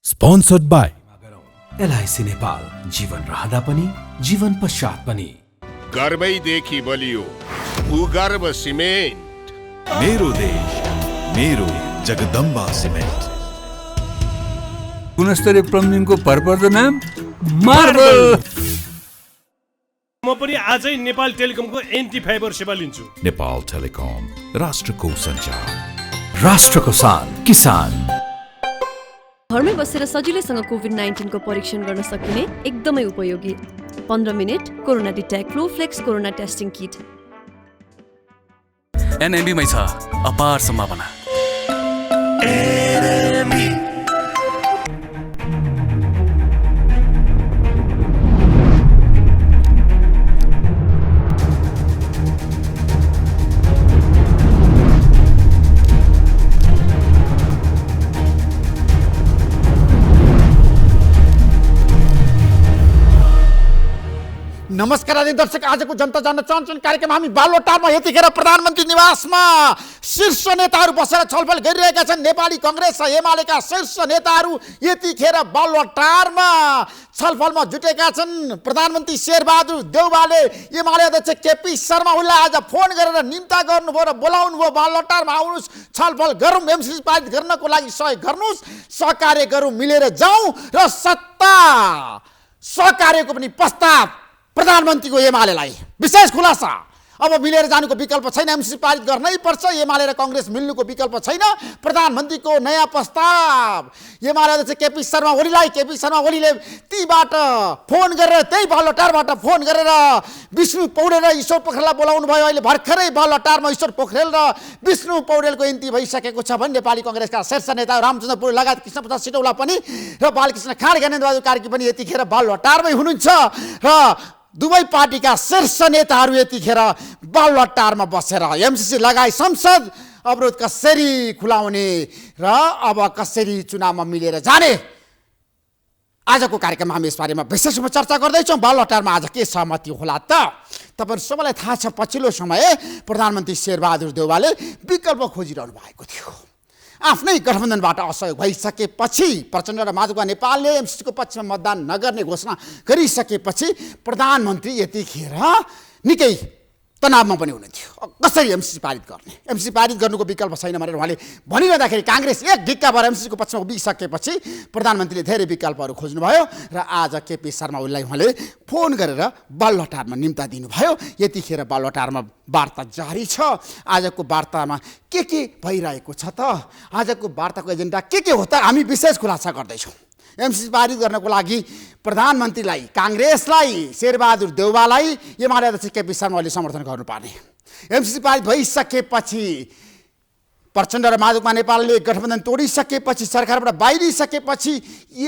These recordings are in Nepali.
Sponsored by एलआईसी नेपाल, जीवन रहँदा पनि जीवन पश्चात पनि। गर्वैदेखि बलियो भूगर्भ सिमेन्ट। मेरो देश मेरो जगदम्बा सिमेन्ट। गुणस्तरीय प्लम्बिङको भरपर्दो नाम मार्बल। म पनि आजै नेपाल टेलिकमको एन्टी फाइबर सेवा लिन्छु। नेपाल टेलिकम, राष्ट्रको सञ्चार, राष्ट्रको शान, किसान। घरमै बसेर सजिलैसँग कोभिड-19 को परीक्षण गर्न सकिने एकदमै उपयोगी 15 minute corona detect Flowflex corona testing kit. एनएमबीमै छ अपार सम्भावना। नमस्कार आदि दर्शक, आजको जनता जान्न चाहन्छन् कार्यक्रम हामी बालोटारमा यतिखेर प्रधानमन्त्री निवासमा शीर्ष नेताहरू बसेर छलफल गरिरहेका छन्। नेपाली कङ्ग्रेस र एमालेका शीर्ष नेताहरू यतिखेर बालोटारमा छलफलमा जुटेका छन्। प्रधानमन्त्री शेरबहादुर देउवाले एमाले अध्यक्ष केपी शर्मा ओलीलाई आज फोन गरेर निम्ता गर्नुभयो र बोलाउनु भयो। बालोटारमा आउनुहोस्, छलफल गरौँ, एमसिसी पारित गर्नको लागि सहयोग गर्नुहोस्, सहकार्य गरौँ, मिलेर जाउँ र सत्ता सहकार्यको पनि प्रस्ताव प्रधानमन्त्रीको एमालेलाई विशेष खुलासा। अब मिलेर जानुको विकल्प छैन, एमसिसी पारित गर्नै पर्छ। एमाले र कङ्ग्रेस मिल्नुको विकल्प छैन। प्रधानमन्त्रीको नयाँ प्रस्ताव एमाले अध्यक्ष केपी शर्मा ओलीले तीबाट फोन गरेर, त्यही बालोटारबाट फोन गरेर विष्णु पौडेल र ईश्वर पोखरेललाई बोलाउनु भयो। अहिले भर्खरै बालोटारमा ईश्वर पोखरेल र विष्णु पौडेलको एन्ट्री भइसकेको छ भने नेपाली कङ्ग्रेसका शीर्ष नेता रामचन्द्र पौडेल लगायत कृष्णप्रसाद सिटौला पनि र बालकृष्ण खाँड, ज्ञानेन्द्रबहादुर कार्की पनि यतिखेर बालोटारमै हुनुहुन्छ र दुवै पार्टीका शीर्ष नेताहरू यतिखेर बालोटारमा बसेर एमसिसी लगाई संसद अवरोध कसरी खुलाउने र अब कसरी चुनावमा मिलेर जाने, आजको कार्यक्रममा हामी यसबारेमा विशेष रूपमा चर्चा गर्दैछौँ। बालोटारमा आज के सहमति होला त? तपाईहरु सबैलाई थाहा छ, पछिल्लो समय प्रधानमन्त्री शेरबहादुर देउवाले विकल्प खोजिरहनु भएको थियो। आफ्नै गठबन्धनबाट असहयोग भइसकेपछि प्रचण्ड र माधवका नेपालले एमसिसीको पक्षमा मतदान नगर्ने घोषणा गरिसकेपछि प्रधानमन्त्री यतिखेर निकै तनावमा पनि हुनुहुन्थ्यो। कसरी एमसिसी पारित गर्ने, एमसिसी पारित गर्नुको विकल्प छैन भनेर उहाँले भनिरहँदाखेरि काङ्ग्रेस एक ढिक्का भएर एमसिसीको पक्षमा उभिसकेपछि प्रधानमन्त्रीले धेरै विकल्पहरू खोज्नुभयो र आज केपी शर्मा ओलीलाई उहाँले फोन गरेर बालोटारमा निम्ता दिनुभयो। यतिखेर बालोटारमा वार्ता जारी छ। आजको वार्तामा के भइरहेको छ त? आजको वार्ताको एजेन्डा के हो त? हामी विशेष खुलासा गर्दैछौँ। एमसिसी पारित गर्नको लागि प्रधानमन्त्रीलाई, काङ्ग्रेसलाई, शेरबहादुर देउवालाई एमाले अध्यक्ष केपी शर्मा ओलीले समर्थन गर्नुपर्ने। एमसिसी पारित भइसकेपछि प्रचण्ड र माधवका नेपालले गठबन्धन तोडिसकेपछि, सरकारबाट बाहिरिसकेपछि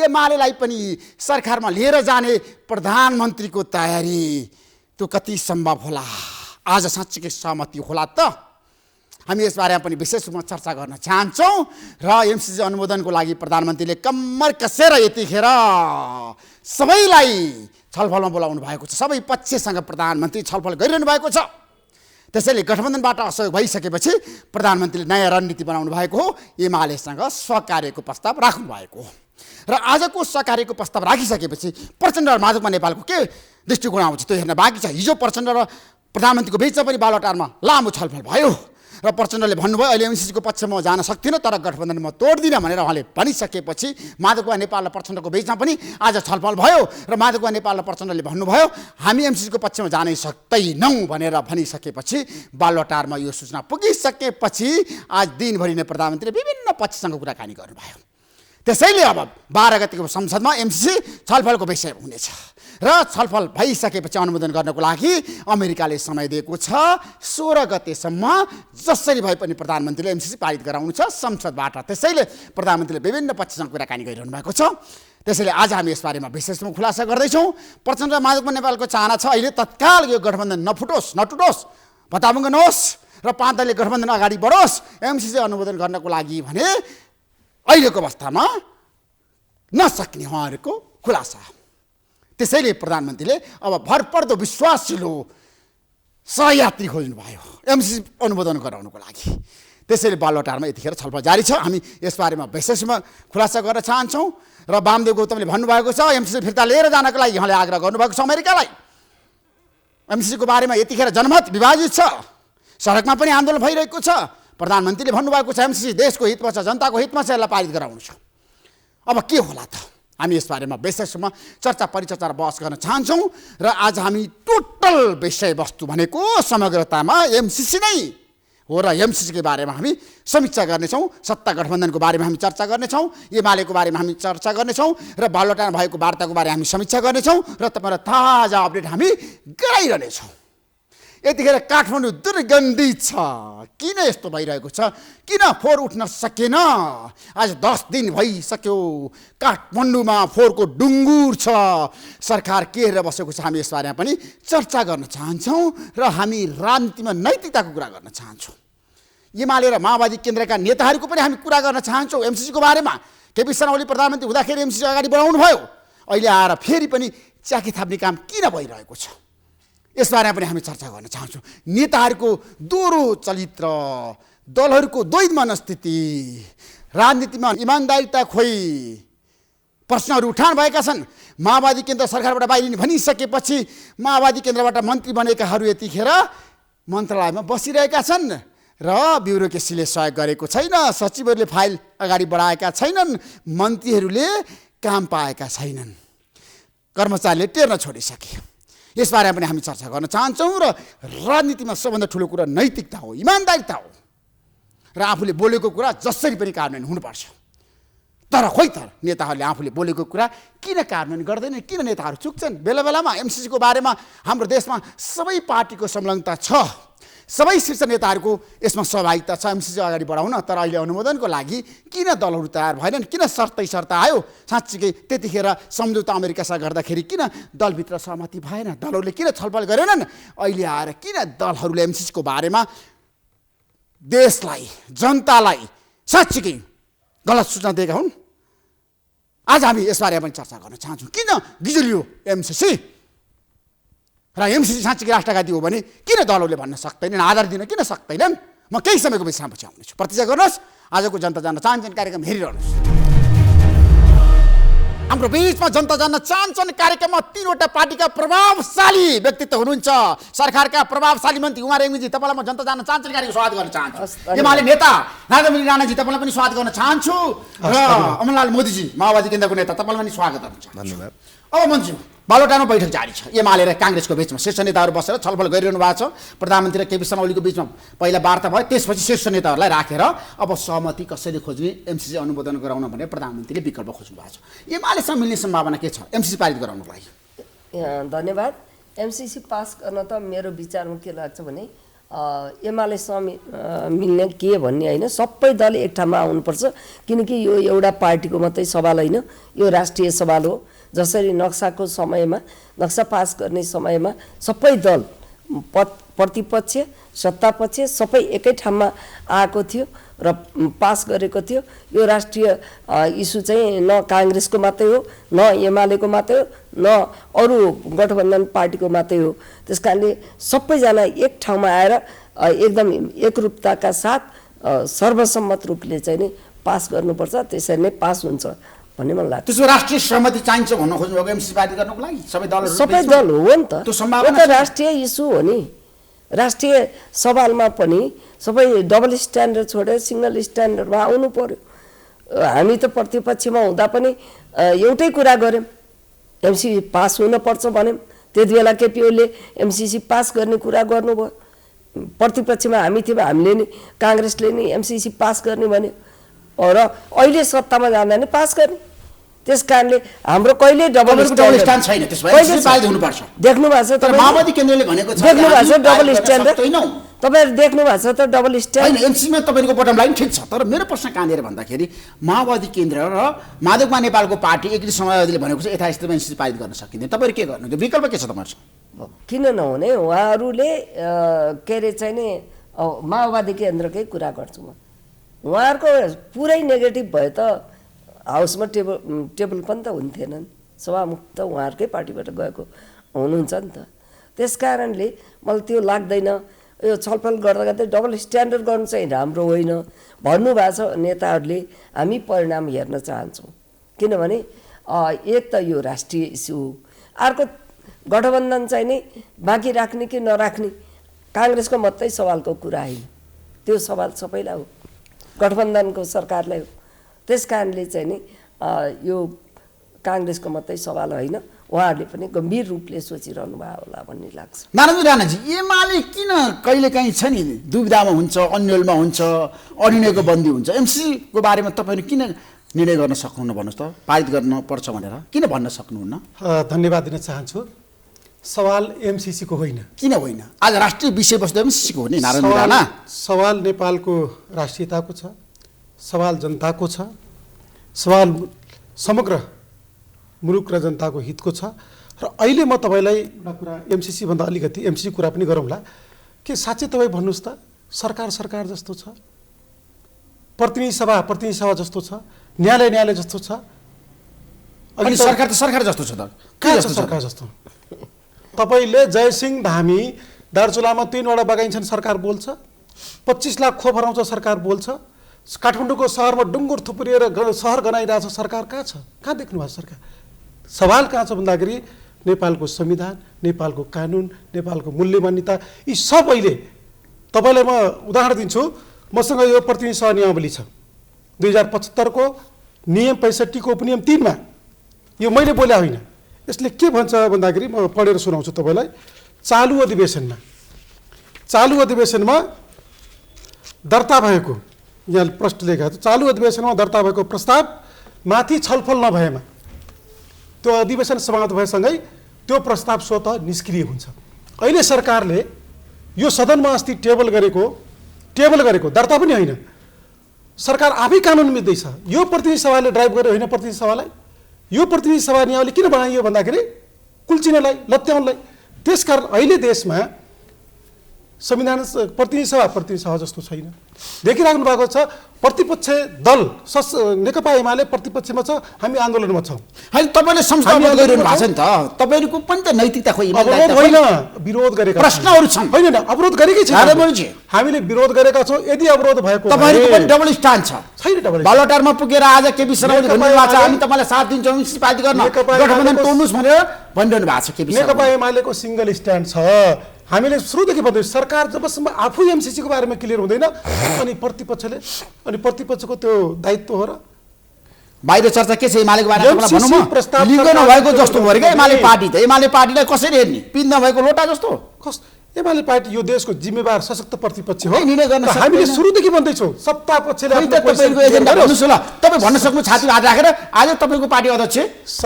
एमालेलाई पनि सरकारमा लिएर जाने प्रधानमन्त्रीको तयारी त्यो कति सम्भव होला? आज साँच्चीकै सहमति होला त? हामी यसबारेमा पनि विशेष रूपमा चर्चा गर्न चाहन्छौँ र एमसिसी अनुमोदनको लागि प्रधानमन्त्रीले कम्मर कसेर यतिखेर सबैलाई छलफलमा बोलाउनु भएको छ। सबै पक्षसँग प्रधानमन्त्री छलफल गरिरहनु भएको छ। त्यसैले गठबन्धनबाट असहयोग भइसकेपछि प्रधानमन्त्रीले नयाँ रणनीति बनाउनु भएको हो। एमालेसँग सहकार्यको प्रस्ताव राख्नु भएको हो र आजको सहकार्यको प्रस्ताव राखिसकेपछि प्रचण्ड र माधवमा नेपालको के दृष्टिकोण आउँछ त्यो हेर्न बाँकी छ। हिजो प्रचण्ड र प्रधानमन्त्रीको बिचमा पनि बालोटारमा लामो छलफल भयो र प्रचण्डले भन्नुभयो अहिले एमसिसीको पक्षमा जान सक्दिनँ तर गठबन्धन म तोड्दिनँ भनेर उहाँले भनिसकेपछि माधवका नेपाल र प्रचण्डको बिचमा पनि आज छलफल भयो र माधवका नेपाल र प्रचण्डले भन्नुभयो हामी एमसिसीको पक्षमा जानै सक्दैनौँ भनेर भनिसकेपछि बालोटारमा यो सूचना पुगिसकेपछि आज दिनभरि नै प्रधानमन्त्रीले विभिन्न पक्षसँग कुराकानी गर्नुभयो। त्यसैले अब 12 गतिको संसदमा एमसिसी छलफलको विषय हुनेछ र छलफल भइसकेपछि अनुमोदन गर्नको लागि अमेरिकाले समय दिएको छ 16 गतेसम्म। जसरी भए पनि प्रधानमन्त्रीले एमसिसी पारित गराउनु छ संसदबाट। त्यसैले प्रधानमन्त्रीले विभिन्न पक्षसँग कुराकानी गरिरहनु भएको छ। त्यसैले आज हामी यसबारेमा विशेष रूपमा खुलासा गर्दैछौँ। प्रचण्ड र माधव नेपालको चाहना छ अहिले तत्काल यो गठबन्धन नटुटोस्, भत्ताभङ्ग नहोस् र 5 दलले गठबन्धन अगाडि बढोस् एमसिसी अनुमोदन गर्नको लागि भने अहिलेको अवस्थामा नसक्ने उहाँहरूको खुलासा। त्यसैले प्रधानमन्त्रीले अब भरपर्दो विश्वासिलो सहयात्री खोज्नुभयो एमसिसी अनुमोदन गराउनको लागि। त्यसैले बालुवाटारमा यतिखेर छलफल जारी छ। हामी यसबारेमा विशेषमा खुलासा गर्न चाहन्छौँ र वामदेव गौतमले भन्नुभएको छ एमसीसी फिर्ता लिएर जानको लागि उहाँले आग्रह गर्नुभएको छ अमेरिकालाई। एमसीसीको बारेमा यतिखेर जनमत विभाजित छ, सडकमा पनि आन्दोलन भइरहेको छ। प्रधानमन्त्रीले भन्नुभएको छ एमसीसी देशको हितमा छ, जनताको हितमा छ, यसलाई पारित गराउनु छ। अब के होला त? हामी यसबारेमा विशेषमा चर्चा परिचर्चा र बहस गर्न चाहन्छौँ र आज हामी टोटल विषयवस्तु भनेको समग्रतामा एमसीसी नै हो र एमसीसीको बारेमा हामी समीक्षा गर्नेछौँ। सत्ता गठबन्धनको बारेमा हामी चर्चा गर्नेछौँ, एमालेको बारेमा हामी चर्चा गर्नेछौँ र बालुवाटारमा भएको वार्ताको बारेमा हामी समीक्षा गर्नेछौँ र तपाईँलाई ताजा अपडेट हामी गराइरहनेछौँ। यतिखेर काठमाडौँ दुर्गन्धित छ। किन यस्तो भइरहेको छ? किन फोहोर उठ्न सकेन? आज 10 दिन भइसक्यो काठमाडौँमा फोहोरको डुङ्गुर छ। सरकार के हेरेर बसेको छ? हामी यसबारेमा पनि चर्चा गर्न चाहन्छौँ र हामी राजनीतिमा नैतिकताको कुरा गर्न चाहन्छौँ। एमाले र माओवादी केन्द्रका नेताहरूको पनि हामी कुरा गर्न चाहन्छौँ एमसीसीको बारेमा। केपी शर्मा ओली प्रधानमन्त्री हुँदाखेरि एमसीसी अगाडि बढाउनु भयो, अहिले आएर फेरि पनि च्याकी थाप्ने काम किन भइरहेको छ? यसबारेमा पनि हामी चर्चा गर्न चाहन्छौँ। नेताहरूको दोहोरो चरित्र, दलहरूको द्वैध मनस्थिति, राजनीतिमा इमान्दारिता खोइ प्रश्नहरू उठान भएका छन्। माओवादी केन्द्र सरकारबाट बाहिरिने भनिसकेपछि माओवादी केन्द्रबाट मन्त्री बनेकाहरू यतिखेर मन्त्रालयमा बसिरहेका छन् र ब्युरोक्रेसीले सहयोग गरेको छैन, सचिवहरूले फाइल अगाडि बढाएका छैनन्, मन्त्रीहरूले काम पाएका छैनन्, कर्मचारीले टेर्न छोडिसके। यसबारेमा पनि हामी चर्चा गर्न चाहन्छौँ र राजनीतिमा सबभन्दा ठुलो कुरा नैतिकता हो, इमान्दारिता हो र आफूले बोलेको कुरा जसरी पनि कार्यान्वयन हुनुपर्छ। तर खोइ त नेताहरूले आफूले बोलेको कुरा किन कार्यान्वयन गर्दैनन्? किन नेताहरू चुक्छन्? बेला बेलामा एमसीसीको बारेमा हाम्रो देशमा सबै पार्टीको संलग्नता छ, सबै शीर्ष नेताहरूको यसमा सहभागिता छ एमसीसी अगाडि बढाउन। तर अहिले अनुमोदनको लागि किन दलहरू तयार भएनन्? किन शर्त आयो? साँच्चीकै त्यतिखेर सम्झौता अमेरिकासँग गर्दाखेरि किन दलभित्र सहमति भएन? दलहरूले किन छलफल गरेनन्? अहिले आएर किन दलहरूले एमसीसीको बारेमा देशलाई, जनतालाई साँच्चीकै गलत सूचना दिएका हुन्? आज हामी यसबारेमा पनि चर्चा गर्न चाहन्छौँ। किन गिजुलियो एमसीसी? र एमसीसी साँच्चीकै राष्ट्रघाती हो भने किन दलहरूले भन्न सक्दैनन्, आधार दिन किन सक्दैनन्? म केही समयको बिचमा पछि आउनेछु। प्रतीक्षा गर्नुहोस्। आजको जनता जान्न चाहन्छन् कार्यक्रम हेरिरहनुहोस्। हाम्रो बिचमा जनता जान्न चाहन्छन् कार्यक्रममा 3वटा पार्टीका प्रभावशाली व्यक्तित्व हुनुहुन्छ। सरकारका प्रभावशाली मन्त्री उमा रेग्मीजी, तपाईँलाई म जनता जान्न चाहन्छन् कार्यक्रम स्वागत गर्न चाहन्छु। एमाले नेता नारायण राणाजी, तपाईँलाई पनि स्वागत गर्न चाहन्छु र अमरलाल मोदीजी, माओवादी केन्द्रको नेता, तपाईँलाई पनि स्वागत गर्न चाहन्छु। धन्यवाद। अब मन्त्री बालुवाटारमा बैठक जारी छ। एमाले र काङ्ग्रेसको बिचमा शीर्ष नेताहरू बसेर छलफल गरिरहनु भएको छ। प्रधानमन्त्री र केपी शर्मा ओलीको बिचमा पहिला वार्ता भयो, त्यसपछि शीर्ष नेताहरूलाई राखेर अब सहमति कसरी खोज्ने, एमसीसी अनुमोदन गराउन भनेर प्रधानमन्त्रीले विकल्प खोज्नु भएको छ। एमालेसँग मिल्ने सम्भावना के छ एमसीसी पारित गराउनको लागि? धन्यवाद। एमसीसी पास गर्न त मेरो विचारमा के लाग्छ भने एमालेसँग मिल्ने के भन्ने होइन, सबै दल एक ठाउँमा आउनुपर्छ। किनकि यो एउटा पार्टीको मात्रै सवाल होइन, यो राष्ट्रिय सवाल हो। जसरी नक्साको समयमा, नक्सा पास गर्ने समयमा सबै दल, प्रतिपक्ष, सत्तापक्ष सबै एकै ठाउँमा आएको थियो र पास गरेको थियो। यो राष्ट्रिय इस्यु चाहिँ न काङ्ग्रेसको मात्रै हो, न एमालेको मात्रै हो, न अरू गठबन्धन पार्टीको मात्रै हो। त्यस कारणले सबैजना एक ठाउँमा आएर एकदम एकरूपताका साथ सर्वसम्मत रूपले चाहिँ नि पास गर्नुपर्छ। त्यसरी नै पास हुन्छ भन्ने मलाई लाग्छ। त्यसो राष्ट्रिय सहमति चाहिन्छ भन्न खोज्नुभएको एमसीसी पारित गर्नको लागि? सबै दल हो नि त, यो त राष्ट्रिय इस्यु हो नि। राष्ट्रिय सवालमा पनि सबै डबल स्ट्यान्डर्ड छोडेर सिङ्गल स्ट्यान्डर्डमा आउनु पर्यो। हामी त प्रतिपक्षमा हुँदा पनि एउटै कुरा गऱ्यौँ, एमसीसी पास हुनुपर्छ भन्यौँ। त्यति बेला केपी ओलीले एमसीसी पास गर्ने कुरा गर्नुभयो। प्रतिपक्षमा हामी थियौँ, हामीले नि काङ्ग्रेसले नि एमसीसी पास गर्ने भन्यो र अहिले सत्तामा जाँदा नि पास गर्ने। त्यस कारणले हाम्रो कहिले डबल स्ट्यान्ड छैन। त्यसपछि पारित हुनुपर्छ। देख्नु भएको छ तर माओवादी केन्द्रले भनेको छ, देख्नु भएको छ डबल स्ट्यान्डर्ड, तपाईँहरू देख्नु भएको छ त डबल स्ट्यान्डर्ड। होइन, एमसीसीमा तपाईँको बटम लाइन ठिक छ, तर मेरो प्रश्न कहाँनिर भन्दाखेरि माओवादी केन्द्र र माधवकुमार नेपालको पार्टी एकै समाजवादीले भनेको छ यथास्थितिमा एमसीसी पारित गर्न सकिँदैन। तपाईँहरू के गर्नुहुन्छ? विकल्प के छ तपाईँहरूसँग? किन नहुने? उहाँहरूले के अरे चाहिँ नि माओवादी केन्द्रकै कुरा गर्छु म। उहाँहरूको पुरै नेगेटिभ भयो त हाउसमा टेबल पनि त हुन्थेन नि, सभामुख त उहाँहरूकै पार्टीबाट गएको हुनुहुन्छ नि त। त्यस कारणले मलाई त्यो लाग्दैन। यो छलफल गर्दा गर्दै डबल स्ट्यान्डर्ड गर्नु चाहिँ राम्रो होइन भन्नुभएको छ नेताहरूले। हामी परिणाम हेर्न चाहन्छौँ, किनभने एक त यो राष्ट्रिय इस्यु हो, अर्को गठबन्धन चाहिँ नि बाँकी राख्ने कि नराख्ने काङ्ग्रेसको मात्रै सवालको कुरा होइन, त्यो सवाल सबैलाई हो, गठबन्धनको सरकारलाई हो। त्यस कारणले चाहिँ नि यो काङ्ग्रेसको मात्रै सवाल होइन, उहाँहरूले पनि गम्भीर रूपले सोचिरहनु भयो होला भन्ने लाग्छ। नारायण राणाजी, एमाले किन कहिलेकाहीँ छ नि दुविधामा हुन्छ, अन्यलमा हुन्छ, अनिर्णयको बन्दी हुन्छ? एमसीसीको बारेमा तपाईँहरू किन निर्णय गर्न सक्नुहुन्न भन्नुहोस् त, पारित गर्न पर्छ भनेर किन भन्न सक्नुहुन्न? धन्यवाद दिन चाहन्छु। सवाल एमसीसीको होइन। किन होइन? आज राष्ट्रिय विषयवस्तु एमसीसीको हो नि नारायण राणा। सवाल नेपालको राष्ट्रियताको छ, सवाल जनताको छ, सवाल समग्र मुलुक र जनताको हितको छ। र अहिले म तपाईँलाई एउटा कुरा एमसीसी भन्दा अलिकति एमसीसी कुरा पनि गरौँला कि साँच्चै तपाईँ भन्नुहोस् त, सरकार जस्तो छ, प्रतिनिधि सभा जस्तो छ, न्यायालय जस्तो छ, अनि सरकार जस्तो छ त? कहाँ छ सरकार जस्तो? तपाईँले जयसिंह धामी दार्चुलामा 3 वटा बगाइन्छन्, सरकार बोल्छ। 25 लाख खोप हराउँछ, सरकार बोल्छ। काठमाडौँको सहरमा डुङ्गुर थुप्रिएर सहर गनाइरहेछ, सरकार कहाँ छ? कहाँ देख्नु भएको सरकार? सवाल कहाँ छ भन्दाखेरि नेपालको संविधान, नेपालको कानुन, नेपालको मूल्य मान्यता, यी सब अहिले तपाईँलाई म उदाहरण दिन्छु। मसँग यो प्रतिनिधि सभा नियमावली छ 2075 को नियम 65 को उपनियम 3 मा, यो मैले बोले होइन। यसले के भन्छ भन्दाखेरि म पढेर सुनाउँछु तपाईँलाई। चालु अधिवेशनमा दर्ता भएको, यहाँ प्रश्न लेखेको छ, चालु अधिवेशनमा दर्ता भएको प्रस्ताव माथि छलफल नभएमा त्यो अधिवेशन समाप्त भएसँगै त्यो प्रस्ताव स्वतः निष्क्रिय हुन्छ। अहिले सरकारले यो सदनमा अस्ति टेबल गरेको दर्ता पनि होइन, सरकार आफै कानुन मिच्दैछ। यो प्रतिनिधि सभाले ड्राइभ गर्यो होइन, प्रतिनिधि सभालाई यो प्रतिनिधि सभा नियमावली किन बनाइयो भन्दाखेरि कुल्चिनलाई, लत्याउनलाई। त्यसकारण अहिले देशमा संविधान प्रतिनिधि सभा जस्तो छैन, देखिराख्नु भएको छ। प्रतिपक्ष दल नेकपा एमाले प्रतिपक्षमा छ, हामी आन्दोलनमा छौँ। होइन, तपाईँले संसदमा गरिरहनु भएको छ नि त, तपाईँहरूको पनि त नैतिकता खोइ अवरोध होइन, विरोध गरेका प्रश्नहरू छन्। होइन, अवरोध गरेकै छ, हामीले विरोध गरेका छौँ। यदि अवरोध भएको तपाईँहरूको पनि डबल स्ट्यान्ड छ छैन? डबल बालोटारमा पुगेर आज केपी शर्माले भन्नुभएको छ हामी तपाईँलाई साथ दिन्छौँ, म्युनिसिपालिटी गर्न गठबन्धन तोड्नुहोस् भनेर भनिरहनु भएको छ केपी शर्मा। नेकपा एमालेको सिंगल स्ट्यान्ड छ। हामीले सुरुदेखि भन्दै सरकार जबसम्म आफू एमसीसीको बारेमा क्लियर हुँदैन अनि प्रतिपक्षको त्यो दायित्व हो र? बाहिर चर्चा के छ एमालेको बारेमा भनौँ म? लिङ्ग नभएको जस्तो भयो क्या एमाले पार्टी त। एमाले पार्टीलाई कसरी हेर्ने? पिन नभएको लोटा जस्तो? एमाले पार्टी यो देशको जिम्मेवार सशक्त प्रतिपक्ष हो। निर्णय गर्न हामीले सुरुदेखि भन्दैछौँ सत्ता पक्षले तपाईँको एजेन्डा भन्नुहोस् ल। तपाईँ भन्न सक्नु छाती हात राखेर आज तपाईँको पार्टी अध्यक्ष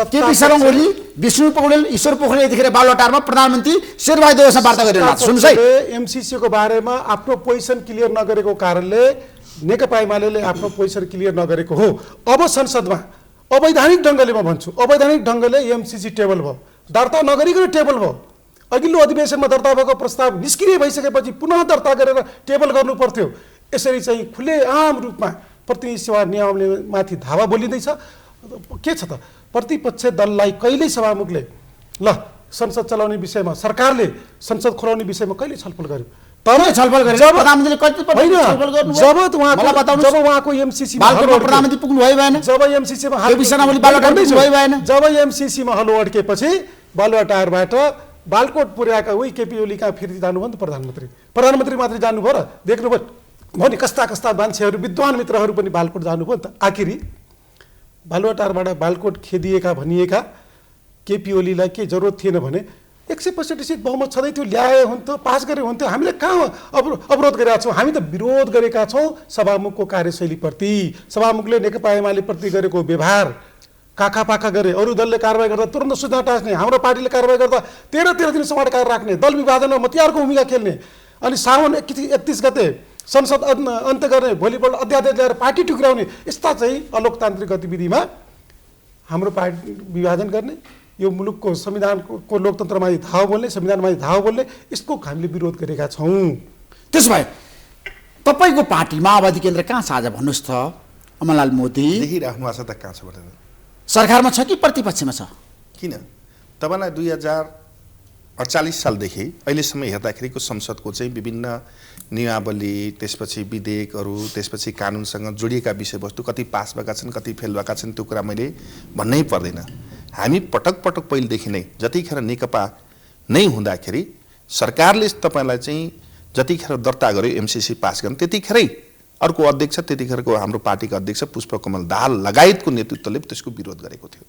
केपी शर्मा ओली, विष्णु पौडेल, ईश्वर पोखरेल यतिखेर बालुवाटारमा प्रधानमन्त्री शेरबहादुर देउवासँग वार्ता गरिरहेको छ। सुन्नुहोस् है, एमसीसीको बारेमा आफ्नो पोजिसन क्लियर नगरेको कारणले नेकपा एमाले आफ्नो पोजिसन क्लियर नगरेको हो। अब संसदमा अवैधानिक ढङ्गले म भन्छु, अवैधानिक ढङ्गले एमसीसी टेबल भयो, दर्ता नगरिकन टेबल भयो। अघिल्लो अधिवेशनमा दर्ता भएको प्रस्ताव निष्क्रिय भइसकेपछि पुनः दर्ता गरेर टेबल गर्नु पर्थ्यो। यसरी चाहिँ खुलेआम रूपमा प्रतिनिधि सभा नियमावलीमाथि धावा बोलिँदैछ। के छ त, प्रतिपक्ष दललाई कहिल्यै सभामुखले ल संसद चलाउने विषयमा, सरकारले संसद खोलाउने विषयमा कहिले छलफल गर्यो? छलफल गरेर प्रधानमन्त्रीले कतिपल्ट छलफल गर्नु? जब उहाँको एमसीसीमा प्रधानमन्त्री पुग्नु भयो भएन? जब एमसीसीमा जब एमसीसीमा हलो अड्केपछि बालुवा टारबाट बालकोट पुर्याएका उही केपी ओली कहाँ फेरि जानुभयो नि त प्रधानमन्त्री मात्रै जानुभयो र? देख्नुभयो भने कस्ता मान्छेहरू विद्वान मित्रहरू पनि बालकोट जानुभयो नि त। आखिरी बालुवा टारबाट बालकोट खेदिएका भनिएका केपी ओलीलाई के जरुरत थिएन भने 165 सिट बहुमत छँदै थियो, ल्याए हुन्थ्यो, पास गरे हुन्थ्यो। हामीले कहाँ अवरोध गरेका छौँ? हामी त विरोध गरेका छौँ सभामुखको कार्यशैलीप्रति, सभामुखले नेकपा एमाले प्रति गरेको व्यवहार काखा पाखा गरे। अरू दलले कारवाही गर्दा तुरन्त सूचना टाँच्ने, हाम्रो पार्टीले कारवाही गर्दा 13 दिनसम्म अड्काएर राख्ने, दल विभाजनमा मतियारको भूमिका खेल्ने, अनि साउन 31 गते संसद अन्त्य गर्ने, भोलिपल्ट अध्यादेश ल्याएर पार्टी टुक्राउने, यस्ता चाहिँ अलोकतान्त्रिक गतिविधिमा हाम्रो पार्टी विभाजन गर्ने, यो मुलुकको संविधानको लोकतन्त्रमाथि धावा बोल्ने, संविधानमाथि धावा बोल्ने, यसको हामीले विरोध गरेका छौँ। त्यसो भए तपाईँको पार्टी माओवादी केन्द्र कहाँ छ आज भन्नुहोस् त? अमरलाल मोदी देखिराख्नु भएको छ त कहाँ छ भनेर? सरकारमा छ कि प्रतिपक्षमा छ? किन तपाईँलाई 48 सालदेखि अहिलेसम्म हेर्दाखेरिको संसदको चाहिँ विभिन्न नियमावली, त्यसपछि विधेयकहरू, त्यसपछि कानुनसँग जोडिएका विषयवस्तु कति पास भएका छन्, कति फेल भएका छन्, त्यो कुरा मैले भन्नै पर्दैन। हामी पटक पटक पहिलेदेखि नै जतिखेर नेकपा नै हुँदाखेरि सरकारले तपाईँलाई चाहिँ जतिखेर दर्ता गर्यो एमसीसी पास गर्न, त्यतिखेरै अर्को अध्यक्ष, त्यतिखेरको हाम्रो पार्टीका अध्यक्ष पुष्पकमल दाहाल लगायतको नेतृत्वले त्यसको विरोध गरेको थियो।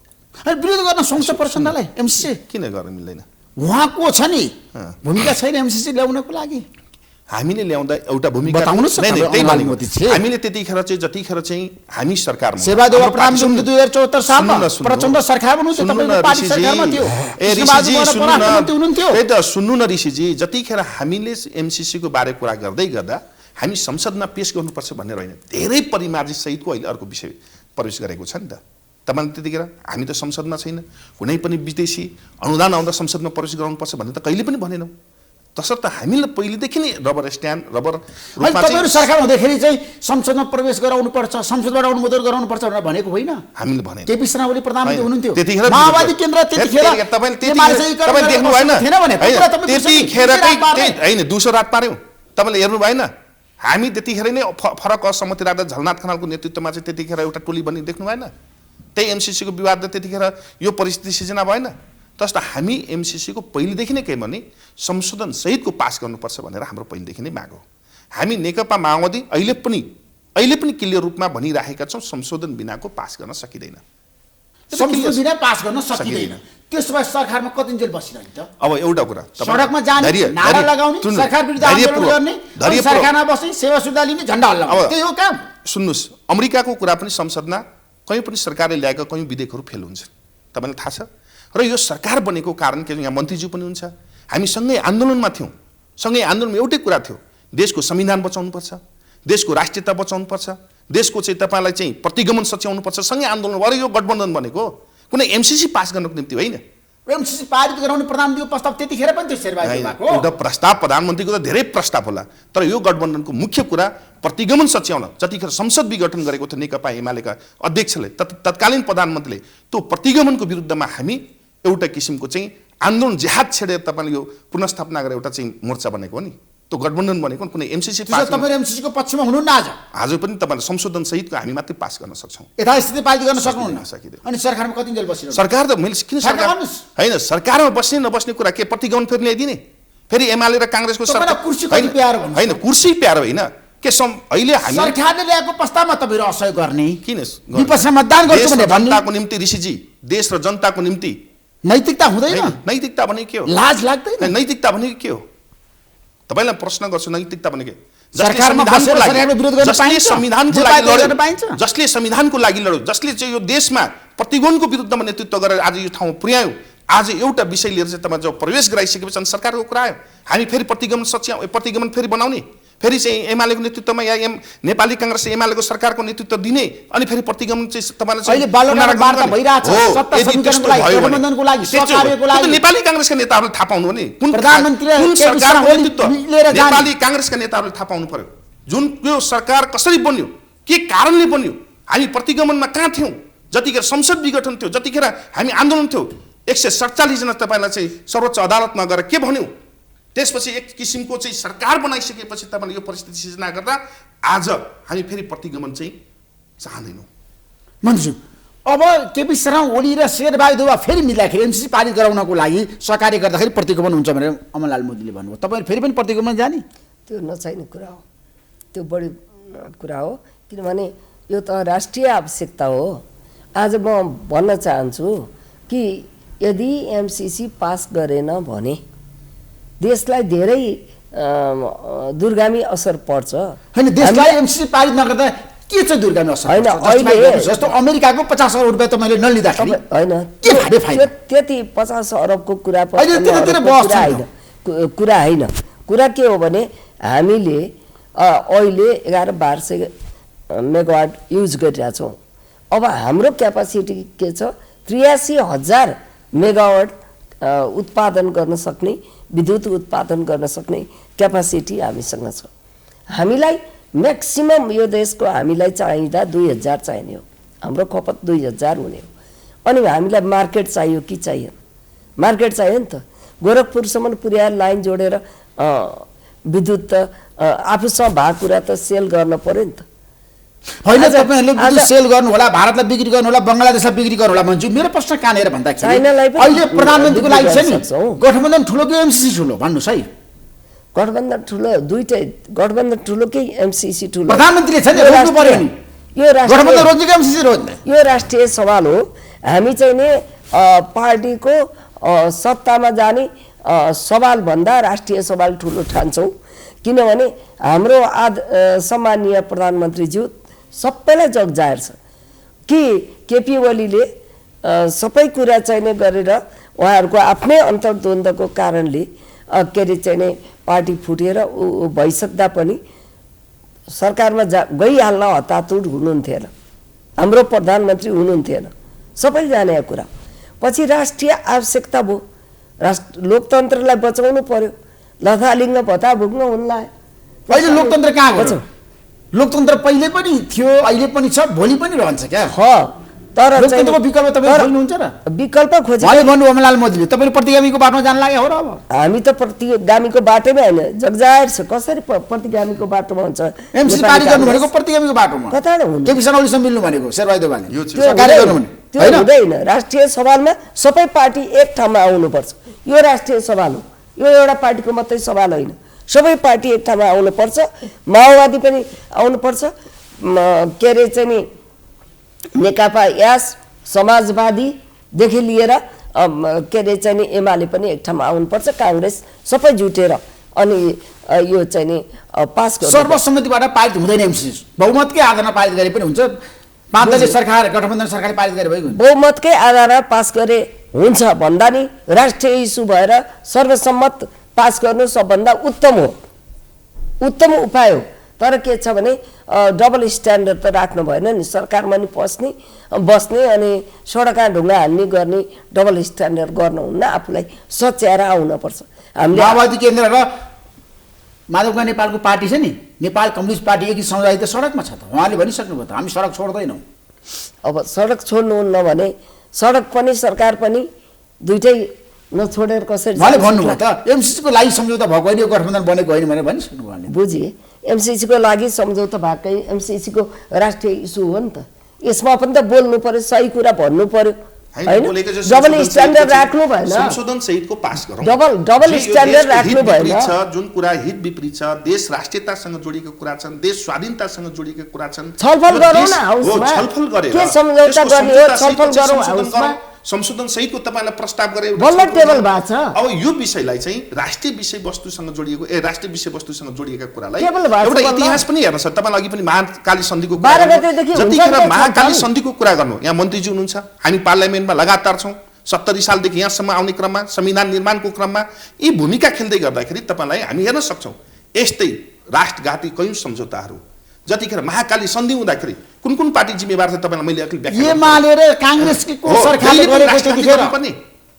विरोध गर्न सक्छ पर्सनलाई एमसीसी किन गर्न मिल्दैन? उहाँको छ नि भूमिका छैन एमसीसी ल्याउनको लागि। हामीले ल्याउँदा एउटा भूमिका बताउनुस् न। हामीले त्यतिखेर चाहिँ जतिखेर चाहिँ हामी सरकारमा सेवादेवा प्रधानमन्त्री 2074 सालमा प्रचण्ड सरकार हुनुहुन्थ्यो, तपाईको पार्टी सरकारमा थियो। त्यही त सुन्नु न ऋषिजी, जतिखेर हामीले एमसीसी को बारे कुरा गर्दै गर्दा हामी संसदमा पेश गर्नुपर्छ भनेर होइन, धेरै परिमार्जित सहितको अहिले अर्को विषय प्रवेश गरेको छ नि त। तपाईले त्यतिखेर हामी त संसदमा छैन, कुनै पनि विदेशी अनुदान आउँदा संसदमा प्रवेश गराउनुपर्छ भन्ने त कहिले पनि भनेनौँ। तसर्थ हामीले पहिलेदेखि नै रबर स्ट्यान्ड रबर तपाईहरु सरकार हुँदाखेरि चाहिँ संसदमा प्रवेश गराउनुपर्छ, संसदबाट अनुमोदन गराउनुपर्छ भनेर भनेको होइन, हामीले भने। केपी शर्मा ओली प्रधानमन्त्री हुनुहुन्थ्यो, माओवादी केन्द्र त्यतिखेर तपाईले देख्नु भएन, त्यतिखेर हैन दुसो रात पार्यौं, तपाईले हेर्नु भएन। हामी त्यतिखेर नै फरक असहमति राख्दा झलनाथ खनालको नेतृत्वमा चाहिँ त्यतिखेर एउटा टोली बनी देख्नु भएन। त्यही एमसीसी को विवादले त्यतिखेर यो परिस्थिति सिर्जना भएन। तसर्थ हामी एमसीसी को पहिलेदेखि नै के भने संशोधन सहितको पास गर्नुपर्छ भनेर हाम्रो पहिलेदेखि नै माग हो। हामी नेकपा माओवादी अहिले पनि क्लियर रूपमा भनिराखेका छौँ, संशोधन बिनाको पास गर्न सकिँदैन। संशोधन बिना पास गर्न सकिँदैन। त्यसो भए सरकारमा कतिन्जेल बसिरहन्छ? अब एउटा कुरा, सडकमा जाने, नारा लगाउने, सरकार विरुद्ध आन्दोलन गर्ने, सरकारमा बस्ने, सेवा सुविधा लिने, झण्डा हल्लाउने, त्यही हो काम। सुन्नुस्, अमेरिकाको कुरा पनि संसदमा कहीँ पनि सरकारले ल्याएका कयौं विधेयकहरू फेल हुन्छन्, तपाईलाई थाहा छ। र यो सरकार बनेको कारण के, यहाँ मन्त्रीज्यू पनि हुन्छ, हामी सँगै आन्दोलनमा थियौँ। सँगै आन्दोलनमा एउटै कुरा थियो, देशको संविधान बचाउनुपर्छ, देशको राष्ट्रियता बचाउनुपर्छ, देशको चाहिँ तपाईलाई चाहिँ प्रतिगमन सच्याउनुपर्छ, सँगै आन्दोलन भएर यो गठबन्धन बनेको, कुनै एमसीसी पास गर्नको निम्ति होइन। एमसीसी पारित गराउने प्रधानमन्त्रीको प्रस्ताव त्यतिखेर पनि त्यो शेरबहादुर भएको एउटा प्रस्ताव, प्रधानमन्त्रीको त धेरै प्रस्ताव होला, तर यो गठबन्धनको मुख्य कुरा प्रतिगमन सच्याउन जतिखेर संसद विघटन गरेको थियो नेकपा एमालेका अध्यक्षले, तत्कालीन प्रधानमन्त्रीले त्यो प्रतिगमनको विरुद्धमा हामी एउटा किसिमको चाहिँ आन्दोलन जिहाद छेडेर तपाईले यो पुनर्स्थापना गरेर एउटा चाहिँ मोर्चा बनेको हो नि, त्यो गठबन्धन बनेको, कुनै एमसीसी पास। तपाईहरु एमसीसी को पक्षमा हुनुहुन्न आज पनि तपाईले संशोधन सहितको हामी मात्रै पास गर्न सक्छौं, यथास्थिति पारित गर्न सक्नुहुन्न। अनि सरकारमा कतिन्जेल बसिरहनु? सरकार त मैले किन सरकार हैन, सरकारमा बस्ने नबस्ने कुरा के प्रतिगमन फेरि ल्याइदिने, फेरि एमाले र कांग्रेसको सरकार कुर्सी कति प्यारो भन्नु हैन, कुर्सी प्यारो होइन के अहिले हामी सरकारले ल्याएको प्रस्तावमा तपाईहरु असहयोग गर्ने, किन विपक्षमा मतदान गर्छु भने जनताको निम्ति ऋषिजी, देश र जनताको निम्ति नैतिकता हुँदैन? नैतिकता भने के हो? लाज लाग्दैन? नैतिकता भने के हो? तपाईलाई प्रश्न गर्छु, नैतिकता भने के? सरकारमा बसेर सरकारको विरोध गर्न पाइन्छ? संविधानको लागि लड्यो, जसले संविधानको लागि लड्यो, जसले चाहिँ यो देशमा प्रतिगमनको विरुद्धमा नेतृत्व गरेर आज यो ठाउँमा पुर्यायो, आज एउटा विषय लिएर चाहिँ तपाईँ जब प्रवेश गराइसकेपछि सरकारको कुरा आयो, हामी फेरि प्रतिगमन फेरि बनाउने, फेरि चाहिँ एमालेको नेतृत्वमा या नेपाली कांग्रेस एमालेको सरकारको नेतृत्व दिने, अनि फेरि प्रतिगमन चाहिँ तपाईलाई अहिले बालुवाटारमा वार्ता भइराछ, सत्ता समीकरणको लागि, गठबन्धनको लागि, सहकार्यको लागि नेपाली कांग्रेसका नेताहरूले थाहा पाउनु हो नि, कुन प्रधानमन्त्रीले कुन सरकारको नेतृत्व नेपाली कांग्रेसका नेताहरूले थाहा पाउनु पर्यो। जुन यो सरकार कसरी बन्यो, के कारणले बन्यो, हामी प्रतिगमनमा कहाँ थियौं, जतिखेर संसद विघटन थियो, जतिखेर हामी आन्दोलन थियो, 147 जना तपाईलाई चाहिँ सर्वोच्च अदालतमा गएर के भन्यो, त्यसपछि एक किसिमको चाहिँ सरकार बनाइसकेपछि तपाईले यो परिस्थिति सिर्जना गर्दा आज हामी फेरि प्रतिगमन चाहिँ चाहदैनौं। मन्त्री अब केपी शर्मा ओली र शेरबहादुर फेरि मिल्दाखेरि एमसीसी पारित गराउनको लागि सहकार्य गर्दाखेरि प्रतिगमन हुन्छ भनेर अमरलाल मोदीले भन्नुभयो, तपाईहरु फेरि पनि प्रतिगमन जाने? त्यो नचाहिने कुरा हो, त्यो बढी कुरा हो, किनभने यो त राष्ट्रिय आवश्यकता हो। आज म भन्न चाहन्छु कि यदि एमसीसी पास गरेन भने देशलाई धेरै दुर्गामी असर पर्छ। हैन, देशलाई एमसीसी पारित नगर्दा के चाहिँ दुर्गामी असर हैन? अहिले जस्तो अमेरिकाको 50 अरब रुपैयाँ त मैले नलिँदाखेरि हैन, त्यति 50 अरबको कुरा कुरा हैन। कुरा के हो भने हामीले अहिले 1100-1200 मेगावाट युज गरिरहेछौँ। अब हाम्रो क्यापासिटी के छ? 83,000 मेगावाट उत्पादन गर्न सक्ने, विद्युत उत्पादन गर्न सक्ने क्यापासिटी हामीसँग छ। हामीलाई म्याक्सिमम यो देशको हामीलाई चाहिँदा 2000 चाहिने हो, हाम्रो खपत 2000 हुने हो। अनि हामीलाई मार्केट चाहियो कि चाहिएन? मार्केट चाहियो नि त। गोरखपुरसम्म पुर्याएर लाइन जोडेर विद्युत त आफूसँग भएको कुरा त सेल गर्न पर्यो नि त। होइन तपाईँहरूले विद्युत सेल गर्नु होला, भारतलाई बिक्री गर्नु होला, बङ्गलादेशलाई बिक्री गर्नु होला भन्छु। मेरो प्रश्न कहाँनिर भन्दाखेरि अहिले प्रधानमन्त्रीको लागि छ नि गठबन्धन ठुलो कि एमसीसी ठुलो भन्नुहोस् है। गठबन्धन ठुलो, दुईटै गठबन्धन ठुलो कि एमसीसी ठुलो? प्रधानमन्त्रीले छ नि रोज्नु पर्यो नि। यो गठबन्धन रोज्ने कि एमसीसी रोज्ने? यो राष्ट्रिय सवाल हो। हामी चाहिँ नि पार्टीको सत्तामा जाने सवाल भन्दा राष्ट्रिय सवाल ठुलो ठान्छौँ। किनभने हाम्रो सम्माननीय प्रधानमन्त्रीज्यू सबैलाई जग जाहेर छ कि केपी ओलीले सबै कुरा चाहिँ गरेर उहाँहरूको आफ्नै अन्तर्द्वन्द्वको कारणले के अरे चाहिँ नि पार्टी फुटेर भइसक्दा पनि सरकारमा गइहाल्न हतातुड हुनुहुन्थेन, हाम्रो प्रधानमन्त्री हुनुहुन्थेन, सबै जाने कुरा। पछि राष्ट्रिय आवश्यकता भयो, लोकतन्त्रलाई बचाउनु पर्यो, लथालिङ्ग भत्ता भुग्न हुन्ला। अहिले लोकतन्त्र कहाँ गयो? लोकतन्त्र पहिले पनि थियो, अहिले पनि छ, भोलि पनि रहन्छ क्या। तर लोकतन्त्रको विकल्प तपाईँ खोज्नुहुन्छ र? विकल्प खोजे उहाँले भन्नु अमरलाल मोदीले तपाईँले प्रतिगामीको बाटोमा जान लाग्यो हो र? अब हामी त प्रतिगामीको बाटोमै होइन, जगजाहेर छ कसरी प्रतिगामीको बाटोमा हुन्छ। एमसीसी पारित गर्नु भनेको प्रतिगामीको बाटोमा कता हुन्छ? केपी शर्मा मिल्नु भनेको शेरबहादुर देवालले त्यो हुँदैन। राष्ट्रिय सवालमा सबै पार्टी एक ठाउँमा आउनुपर्छ। यो राष्ट्रिय सवाल हो, यो एउटा पार्टीको मात्रै सवाल होइन। सबै पार्टी एक ठाउँमा आउनुपर्छ। माओवादी पनि आउनुपर्छ, के अरे चाहिँ नि नेकपा यास समाजवादीदेखि लिएर के अरे चाहिँ नि एमाले पनि एक ठाउँमा आउनुपर्छ। काङ्ग्रेस सबै जुटेर अनि यो चाहिँ नि पास गर्नु। सर्वसम्मतिबाट पारित हुँदैन एमसीसी, बहुमतकै आधारमा पारित गरे पनि हुन्छ। 5 दलीय सरकार गठबन्धन सरकारले पारित गरे भइगयो। बहुमतकै आधारमा पास गरे हुन्छ भन्दा नि राष्ट्रिय इस्यु भएर सर्वसम्मत पास गर्नु सबभन्दा उत्तम हो, उत्तम उपाय हो। तर के छ भने डबल स्ट्यान्डर्ड त राख्नु भएन नि। सरकारमा नि बस्ने अनि सडकमा ढुङ्गा हान्ने गर्ने डबल स्ट्यान्डर्ड गर्नुहुन्न। आफूलाई सच्याएर आउनुपर्छ। हामीले माओवादी केन्द्र र माधवका नेपालको पार्टी छ नि, नेपाल कम्युनिस्ट पार्टी एकी समुदाय त सडकमा छ त। उहाँले भनिसक्नुभयो त हामी सडक छोड्दैनौँ। अब सडक छोड्नुहुन्न भने सडक पनि सरकार पनि दुइटै नछोडेर कसरी? उहाँले भन्नुभयो त एमसीसीको लागि सम्झौता भएको होइन, यो गठबन्धन बनेको होइन भनेर भनिसक्नु उहाँले। बुझेँ, एमसीसीको लागि सम्झौता भएकै एमसीसीको राष्ट्रिय इस्यु हो नि त। यसमा पनि त बोल्नु पर्यो, सही कुरा भन्नु पर्यो। डबल स्ट्यान्डर्ड राख्नु भएन, संशोधन सहितको पास गरौँ। डबल स्ट्यान्डर्ड राख्नु भएन। जुन कुरा हित विपरीत छ, देश राष्ट्रियतासँग जोडिएका कुरा छन्, देश स्वाधीनतासँग जोडिएका कुरा छन्, छलफल गरौँ न हाउसमा। छलफल गरेर के सम्झौता गर्ने हो, छलफल गरौँ हाउसमा। संशोधन सहितको तपाईँलाई प्रस्ताव गरे बल्ल टेबल भएको छ। अब यो विषयलाई चाहिँ राष्ट्रिय विषयवस्तुसँग जोडिएको राष्ट्रिय विषयवस्तुसँग जोडिएका कुरालाई एउटा इतिहास पनि हेर्न सक्छ। तपाईँलाई अघि पनि महाकाली सन्धिको जतिखेर महाकाली सन्धिको कुरा गर्नु, यहाँ मन्त्रीजी हुनुहुन्छ, हामी पार्लियामेन्टमा लगातार छौँ 70 सालदेखि यहाँसम्म आउने क्रममा, संविधान निर्माणको क्रममा यी भूमिका खेल्दै गर्दाखेरि तपाईँलाई हामी हेर्न सक्छौँ यस्तै राष्ट्रघाती कयौँ सम्झौताहरू। जतिखेर महाकाली सन्धि हुँदाखेरि कुन कुन पार्टी जिम्मेवार छ तपाईँलाई मैले अघि व्याख्या एमाले र काङ्ग्रेसको सरकारले गरेको त्यतिखेर पनि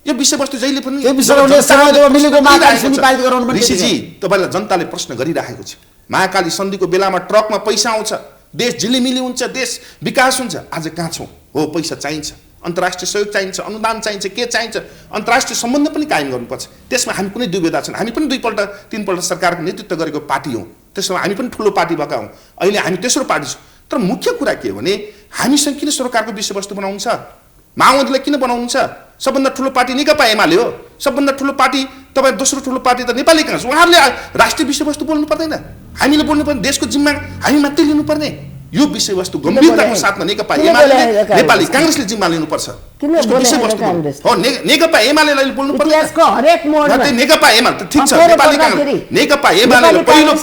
यो विषयवस्तु जहिले पनि ऋषिजी तपाईँलाई जनताले प्रश्न गरिरहेको छ। महाकाली सन्धिको बेलामा ट्रकमा पैसा आउँछ, देश झिलिमिली हुन्छ, देश विकास हुन्छ। आज कहाँ छौँ? हो पैसा चाहिन्छ, अन्तर्राष्ट्रिय सहयोग चाहिन्छ, अनुदान चाहिन्छ, के चाहिन्छ, अन्तर्राष्ट्रिय सम्बन्ध पनि कायम गर्नुपर्छ। त्यसमा हामी कुनै दुविधा छैन। हामी पनि 2-3 सरकारको नेतृत्व गरेको पार्टी हौँ, त्यसमा हामी पनि ठुलो पार्टी भएका हौँ। अहिले हामी तेस्रो पार्टी छौँ। तर मुख्य कुरा के हो भने हामीसँग किन सरकारको विषयवस्तु बनाउनु छ? माओवादीलाई किन बनाउनु छ? सबभन्दा ठुलो पार्टी नेकपा एमाले हो। सबभन्दा ठुलो पार्टी तपाईँ दोस्रो ठुलो पार्टी त नेपाली काङ्ग्रेस। उहाँहरूले राष्ट्रिय विषयवस्तु बोल्नु पर्दैन, हामीले बोल्नु पर्ने, देशको जिम्मा हामी मात्रै लिनुपर्ने। यो विषयवस्तु गम्भीरताको साथमा नेकपा एमाले नेपाली काङ्ग्रेसले जिम्मा लिनुपर्छ। हो नेकपा एमालेलाई बोल्नु पर्दैन। नेकपा एमाले ठिक छ, नेपाली काङ्ग्रेस नेकपा एमाले पहिलो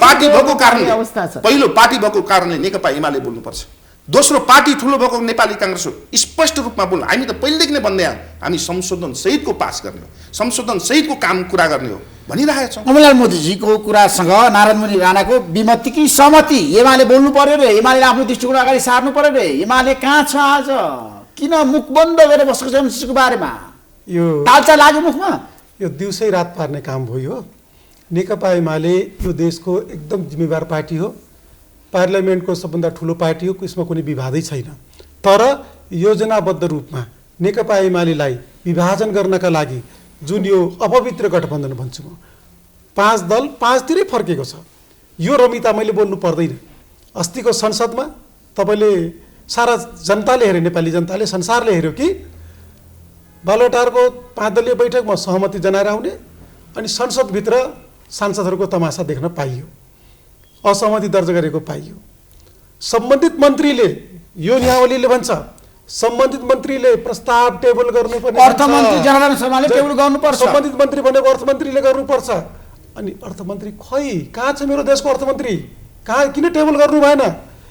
पार्टी भएको कारणले नेकपा एमाले बोल्नुपर्छ। दोस्रो पार्टी ठुलो भएको नेपाली काङ्ग्रेस हो, स्पष्ट रूपमा बोल्नु। हामी त पहिलेदेखि नै भन्दै आयौँ हामी संशोधन सहितको पास गर्ने हो, संशोधन सहितको काम कुरा गर्ने हो भनिरहेका छौँ। कमललाल मोदीजीको कुरासँग नारायण मुनि राणाको विमति कि सहमति? एमाले बोल्नु पर्यो रे, एमाले आफ्नो दृष्टिकोण अगाडि सार्नु पर्यो रे। एमाले कहाँ छ आज? किन मुख बन्द गरेर बसेको छ एमसीसीको बारेमा? यो तालचा लाग्यो मुखमा? यो दिउँसै रात पार्ने काम भयो। नेकपा एमाले यो देशको एकदम जिम्मेवार पार्टी हो, पार्लियामेन्टको सबभन्दा ठुलो पार्टी हो, यसमा कुनै विवादै छैन। तर योजनाबद्ध रूपमा नेकपा एमालेलाई विभाजन गर्नका लागि जुन यो अपवित्र गठबन्धन भन्छु म 5 दल 5तिरै फर्केको छ। यो रमिता मैले बोल्नु पर्दैन। अस्तिको संसदमा तपाईँले सारा जनताले हेऱ्यो, नेपाली जनताले संसारले हेऱ्यो कि बालुवाटारको 5 दलीय बैठकमा सहमति जनाएर आउने अनि संसदभित्र सांसदहरूको तमासा देख्न पाइयो, असहमति दर्ता गरेको पाइयो। सम्बन्धित मन्त्रीले यो नियावलीले भन्छ सम्बन्धित मन्त्रीले प्रस्ताव टेबल गर्नुपर्ने, अर्थमन्त्री जनार्दन शर्माले टेबल गर्नुपर्छ, सम्बन्धित मन्त्री भनेको अर्थमन्त्रीले गर्नुपर्छ। अनि अर्थमन्त्री खै कहाँ छ मेरो देशको अर्थमन्त्री, कहाँ किन टेबल गर्नु भएन?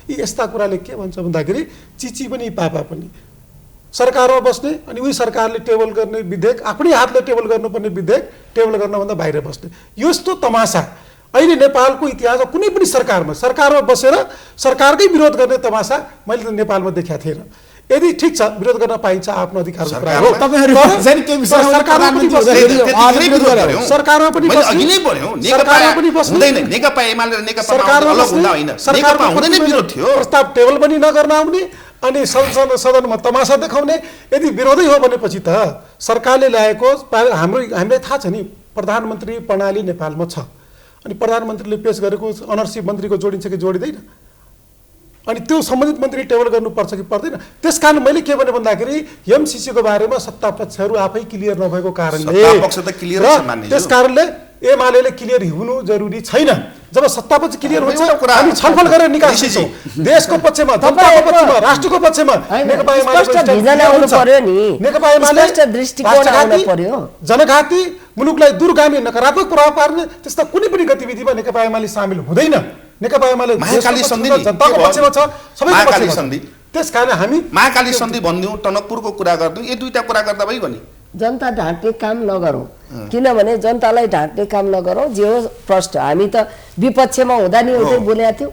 यी यस्ता कुराले के भन्छ भन्दाखेरि चिची पनि पापा पनि सरकारमा बस्ने अनि उही सरकारले टेबल गर्ने विधेयक आफ्नै हातले टेबल गर्नुपर्ने विधेयक टेबल गर्नभन्दा बाहिर बस्ने यस्तो तमासा अहिले नेपालको इतिहासमा कुनै पनि सरकारमा बसेर सरकारकै विरोध गर्ने तमासा मैले त नेपालमा देखेको थिएन। यदि ठिक छ विरोध गर्न पाइन्छ आफ्नो अधिकारको कुरा हो, सरकारमा पनि प्रस्ताव टेबल पनि नगर्न आउने अनि सदनमा तमासा देखाउने। यदि विरोधै हो भनेपछि त सरकारले ल्याएको हामीलाई थाहा छ नि प्रधानमन्त्री प्रणाली नेपालमा छ अनि प्रधानमन्त्रीले पेश गरेको अनरसिप मन्त्रीको जोडिन्छ कि जोडिँदैन अनि त्यो सम्बन्धित मन्त्री टेबल गर्नुपर्छ कि पर्दैन। त्यसकारण मैले के भने भन्दाखेरि एमसीसीको बारेमा सत्ता पक्षहरू आफै क्लियर नभएको कारणले त्यस कारणले एमाले क्लियर हुनु जरुरी छैन। जब सत्ता पक्ष क्लियर हुन्छ हामी छलफल गरेर निकाल्छौँ देशको पक्षमा, जनताको पक्षमा, राष्ट्रको पक्षमा। नेकपा एमाले जनघाती मुलुकलाई दूरगामी नकारात्मक प्रभाव पार्ने त्यस्ता कुनै पनि गतिविधिमा नेकपा एमाले सामेल हुँदैन। नेकपा एमाले जनताको पक्षमा छ, सबैको पक्षमा छ। त्यसकारण हामी महाकाली सन्धि भनिदिउँ, टनकपुरको कुरा गरिदिउँ, यो दुईटा कुरा गर्दा भइगयो नि। जनता ढाँट्ने काम नगरौँ, किनभने जनतालाई ढाँट्ने काम नगरौँ। जे हो प्रष्ट, हामी त विपक्षमा हुँदा नि एउटै बोलेका थियौँ।